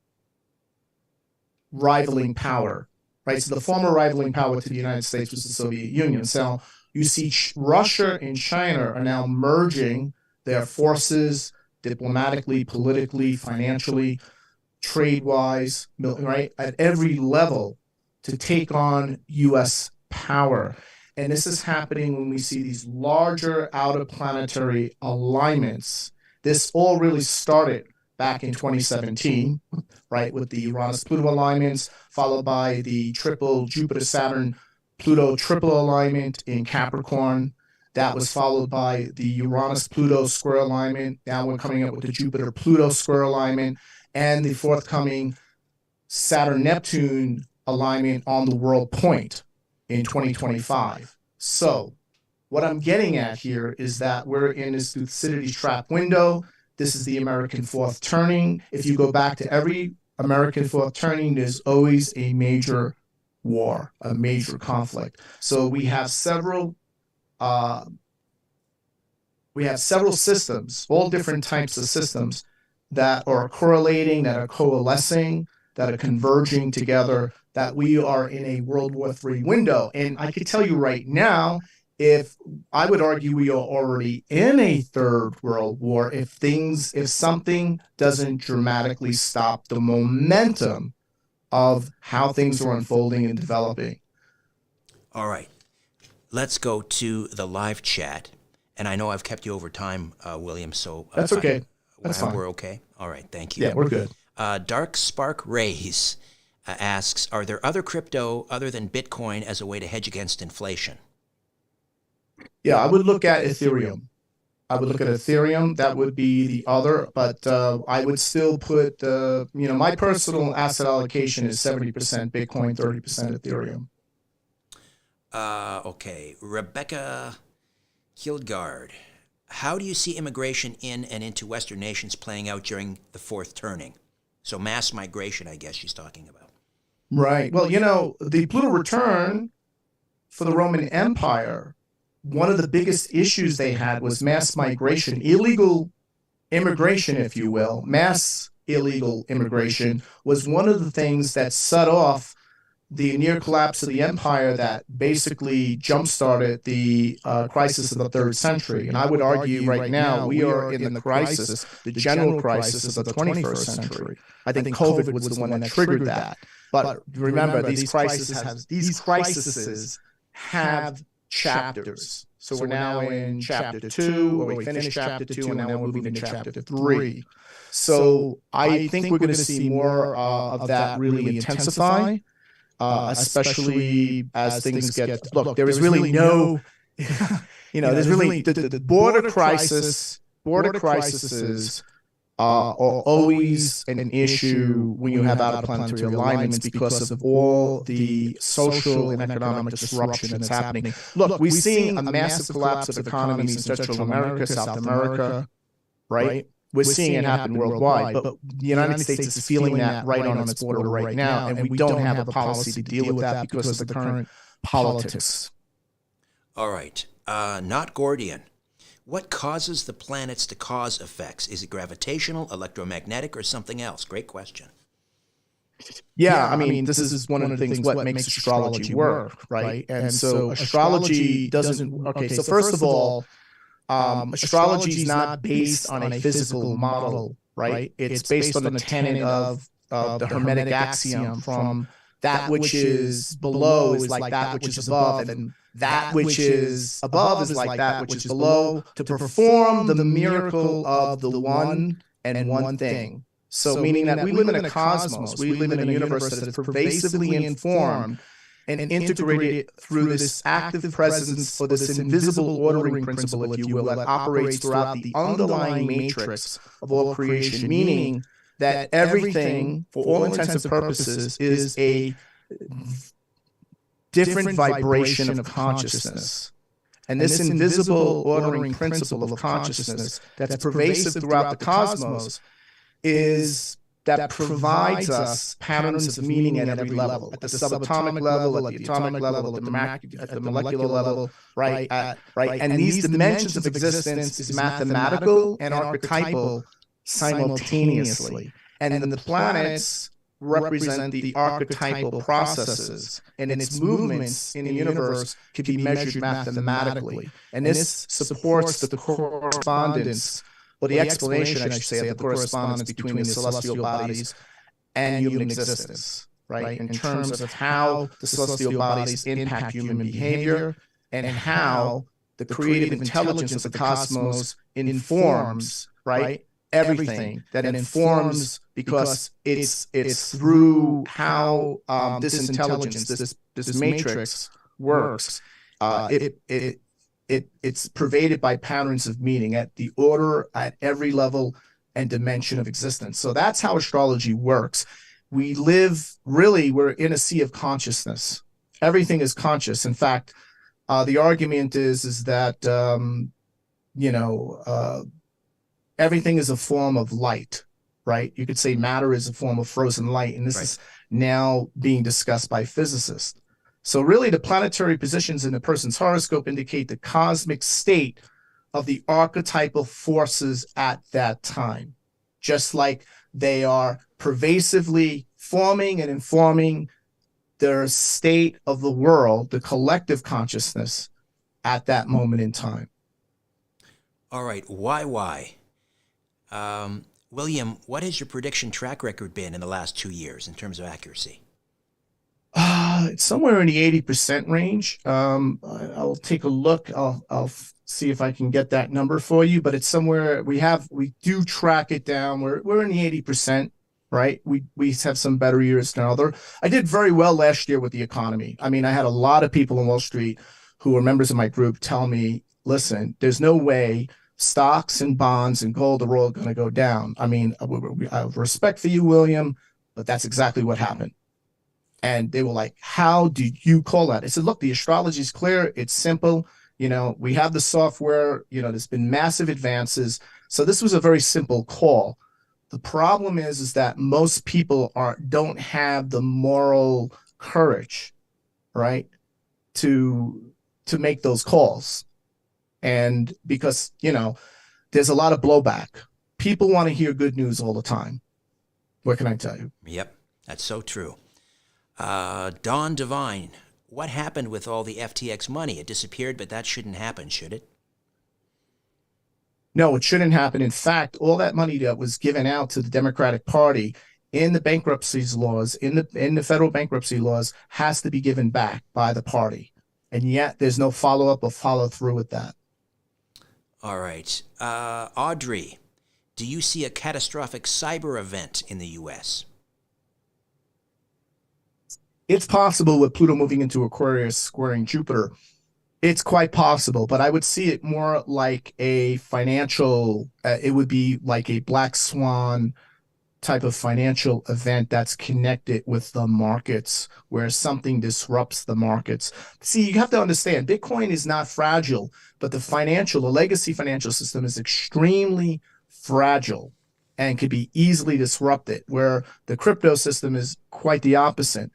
rivaling power, right? So the former rivaling power to the United States was the Soviet Union. So you see Russia and China are now merging their forces diplomatically, politically, financially, trade-wise, right, at every level to take on U.S. power. And this is happening when we see these larger outer planetary alignments. This all really started back in 2017, right, with the Uranus-Pluto alignments, followed by the triple Jupiter-Saturn-Pluto triple alignment in Capricorn. That was followed by the Uranus-Pluto square alignment. Now we're coming up with the Jupiter-Pluto square alignment and the forthcoming Saturn-Neptune alignment on the world point in 2025. So what I'm getting at here is that we're in this Thucydides trap window. This is the American fourth turning. If you go back to every American fourth turning, there's always a major war, a major conflict. So we have several systems, all different types of systems that are correlating, that are coalescing, that are converging together, that we are in a World War III window. And I could tell you right now, I would argue we are already in a third world war if something doesn't dramatically stop the momentum of how things are unfolding and developing. All right. Let's go to the live chat. And I know I've kept you over time, William, so... That's okay. That's fine. We're okay? All right, thank you. Yeah, we're good. Dark Spark Rays asks, are there other crypto other than Bitcoin as a way to hedge against inflation? Yeah, I would look at Ethereum. That would be the other, but I would still put, my personal asset allocation is 70% Bitcoin, 30% Ethereum. Okay. Rebecca Kildgard, how do you see immigration in and into Western nations playing out during the fourth turning? So mass migration, I guess she's talking about. Right. Well, the Pluto return for the Roman Empire, one of the biggest issues they had was mass migration, illegal immigration, if you will. Mass illegal immigration was one of the things that set off the near collapse of the empire that basically jump-started the crisis of the 3rd century. And I would argue right now we are in the crisis, the general crisis of the 21st century. I think COVID was the one that triggered that. But remember, these crises have chapters. So we're now in chapter 2, or we finished chapter 2, and now we're moving to chapter 3. So I think we're going to see more of that really intensify. Especially as things get, look, there is really no, there's really, the border crises are always an issue when you have out-of-planetary alignments because of all the social and economic disruption that's happening. Look, we're seeing a massive collapse of economies in Central America, South America, right? We're seeing it happen worldwide, but the United States is feeling that right on its border right now, and we don't have a policy to deal with that because of the current politics. All right. Not Gordian. What causes the planets to cause effects? Is it gravitational, electromagnetic, or something else? Great question. Yeah, I mean, this is one of the things what makes astrology work, right? And so astrology doesn't... Okay, so first of all, astrology is not based on a physical model, right? It's based on the tenet of the Hermetic axiom from that which is below is like that which is above, and that which is above is like that which is below, to perform the miracle of the one and one thing. So meaning that we live in a cosmos, we live in a universe that is pervasively informed and integrated through this active presence, or this invisible ordering principle, if you will, that operates throughout the underlying matrix of all creation, meaning that everything, for all intents and purposes, is a different vibration of consciousness. And this invisible ordering principle of consciousness that's pervasive throughout the cosmos is that provides us patterns of meaning at every level, at the subatomic level, at the atomic level, at the molecular level, right? Right. And these dimensions of existence is mathematical and archetypal simultaneously. And then the planets represent the archetypal processes, and its movements in the universe can be measured mathematically. And this supports the correspondence, or the explanation, I should say, of the correspondence between the celestial bodies and human existence, right? In terms of how the celestial bodies impact human behavior, and how the creative intelligence of the cosmos informs, right, everything that informs, because it's through how this intelligence, this matrix works. It's pervaded by patterns of meaning at the order, at every level and dimension of existence. So that's how astrology works. We live, really, we're in a sea of consciousness. Everything is conscious. In fact, the argument is that everything is a form of light, right? You could say matter is a form of frozen light, and this is now being discussed by physicists. So really, the planetary positions in a person's horoscope indicate the cosmic state of the archetypal forces at that time, just like they are pervasively forming and informing the state of the world, the collective consciousness at that moment in time. All right, why? William, what has your prediction track record been in the last 2 years in terms of accuracy? It's somewhere in the 80% range. I'll take a look. I'll see if I can get that number for you, but it's somewhere we do track it down. We're in the 80%, right? We have some better years than other. I did very well last year with the economy. I mean, I had a lot of people on Wall Street who were members of my group tell me, listen, there's no way stocks and bonds and gold are all going to go down. I mean, I have respect for you, William, but that's exactly what happened. And they were like, how did you call that? I said, look, the astrology is clear. It's simple. We have the software. There's been massive advances. So this was a very simple call. The problem is that most people don't have the moral courage, right, to make those calls. And because, there's a lot of blowback. People want to hear good news all the time. What can I tell you? Yep, that's so true. Dawn Divine, what happened with all the FTX money? It disappeared, but that shouldn't happen, should it? No, it shouldn't happen. In fact, all that money that was given out to the Democratic Party in the bankruptcy laws, in the federal bankruptcy laws, has to be given back by the party. And yet there's no follow-up or follow-through with that. All right. Audrey, do you see a catastrophic cyber event in the U.S.? It's possible with Pluto moving into Aquarius, squaring Jupiter. It's quite possible, but I would see it more like a financial, it would be like a black swan type of financial event that's connected with the markets, where something disrupts the markets. See, you have to understand, Bitcoin is not fragile, but the legacy financial system is extremely fragile and could be easily disrupted, where the crypto system is quite the opposite.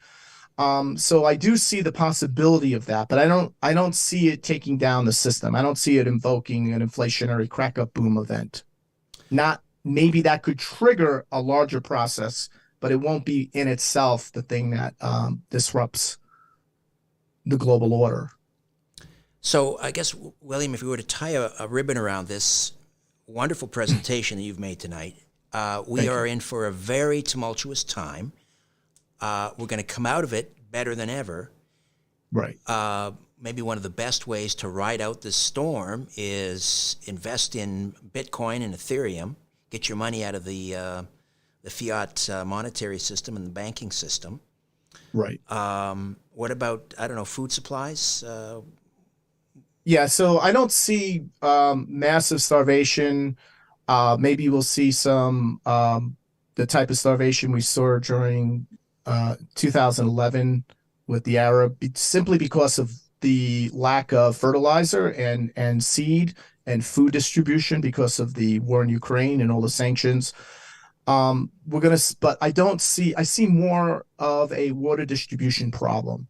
So I do see the possibility of that, but I don't see it taking down the system. I don't see it invoking an inflationary crack-up boom event. Maybe that could trigger a larger process, but it won't be in itself the thing that disrupts the global order. So I guess, William, if we were to tie a ribbon around this wonderful presentation that you've made tonight, we are in for a very tumultuous time. We're going to come out of it better than ever. Right. maybe one of the best ways to ride out this storm is invest in Bitcoin and Ethereum, get your money out of the fiat monetary system and the banking system. Right. What about, I don't know, food supplies? Yeah, so I don't see massive starvation. Maybe we'll see some the type of starvation we saw during 2011 with the Arab, simply because of the lack of fertilizer and seed and food distribution because of the war in Ukraine and all the sanctions. But I see more of a water distribution problem.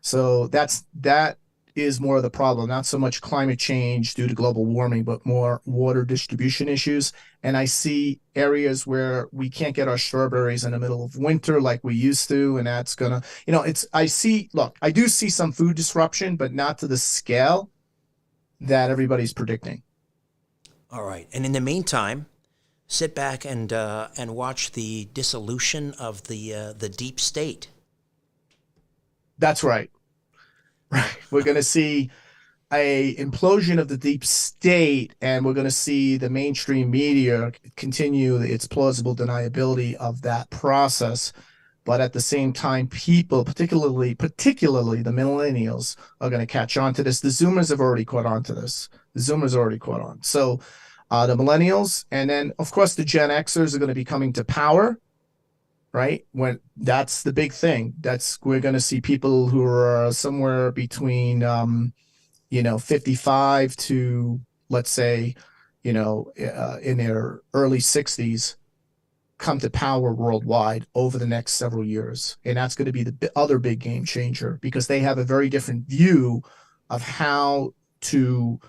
So that is more of the problem, not so much climate change due to global warming, but more water distribution issues. And I see areas where we can't get our strawberries in the middle of winter like we used to, and that's gonna, I do see some food disruption, but not to the scale that everybody's predicting. All right. And in the meantime, sit back and watch the dissolution of the deep state. That's right. Right. We're going to see a implosion of the deep state, and we're going to see the mainstream media continue its plausible deniability of that process. But at the same time, people, particularly the millennials, are going to catch on to this. The Zoomers have already caught on to this. The Zoomers already caught on. So the millennials, and then, of course, the Gen Xers are going to be coming to power. Right? When that's the big thing. We're going to see people who are somewhere between 55 to, let's say, in their early 60s, come to power worldwide over the next several years. And that's going to be the other big game changer, because they have a very different view of how to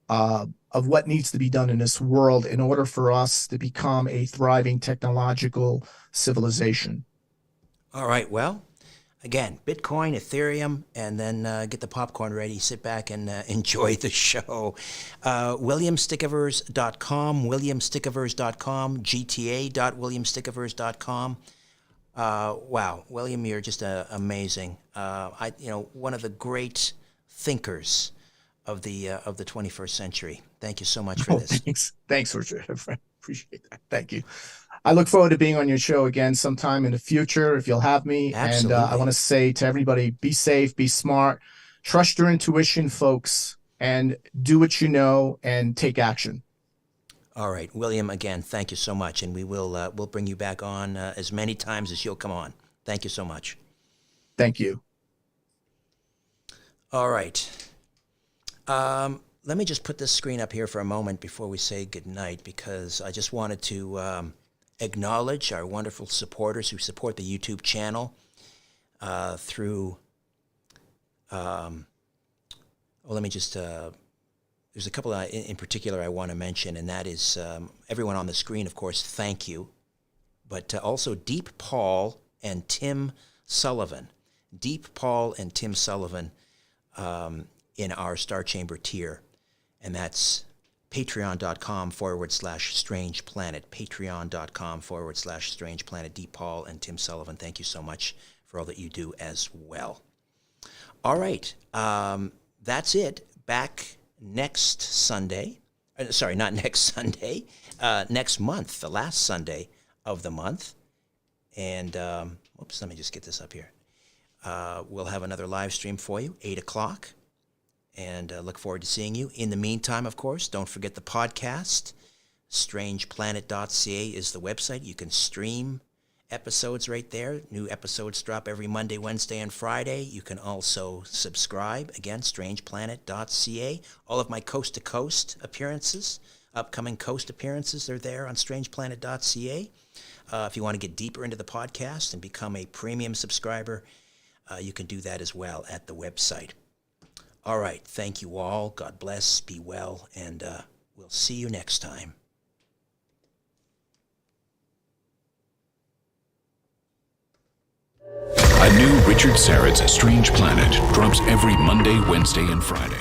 of what needs to be done in this world in order for us to become a thriving technological civilization. All right. Well, again, Bitcoin, Ethereum, and then get the popcorn ready. Sit back and enjoy the show. WilliamStickovers.com, WilliamStickovers.com, GTA.WilliamStickovers.com. Wow, William, you're just amazing. One of the great thinkers of the 21st century. Thank you so much for this. Thanks, Richard. I appreciate that. Thank you. I look forward to being on your show again sometime in the future if you'll have me. Absolutely. And I want to say to everybody, be safe, be smart, trust your intuition, folks, and do what you know and take action. All right, William, again, thank you so much, and we'll bring you back on as many times as you'll come on. Thank you so much. Thank you. All right. Let me just put this screen up here for a moment before we say goodnight, because I just wanted to acknowledge our wonderful supporters who support the YouTube channel through. Let me just. There's a couple in particular I want to mention, and that is everyone on the screen, of course, thank you, but also Deep Paul and Tim Sullivan. Deep Paul and Tim Sullivan in our Star Chamber tier, and that's patreon.com/Strange Planet, patreon.com/Strange Planet. Deep Paul and Tim Sullivan, thank you so much for all that you do as well. All right, that's it. Back next Sunday, sorry, not next Sunday, next month, the last Sunday of the month. And, let me just get this up here. We'll have another live stream for you, 8 o'clock, and look forward to seeing you. In the meantime, of course, don't forget the podcast. strangeplanet.ca is the website. You can stream episodes right there. New episodes drop every Monday, Wednesday, and Friday. You can also subscribe. Again, strangeplanet.ca. All of my coast-to-coast appearances, upcoming coast appearances, they're there on strangeplanet.ca. If you want to get deeper into the podcast and become a premium subscriber, you can do that as well at the website. All right. Thank you all. God bless. Be well. And we'll see you next time. A new Richard Syrett's Strange Planet drops every Monday, Wednesday, and Friday.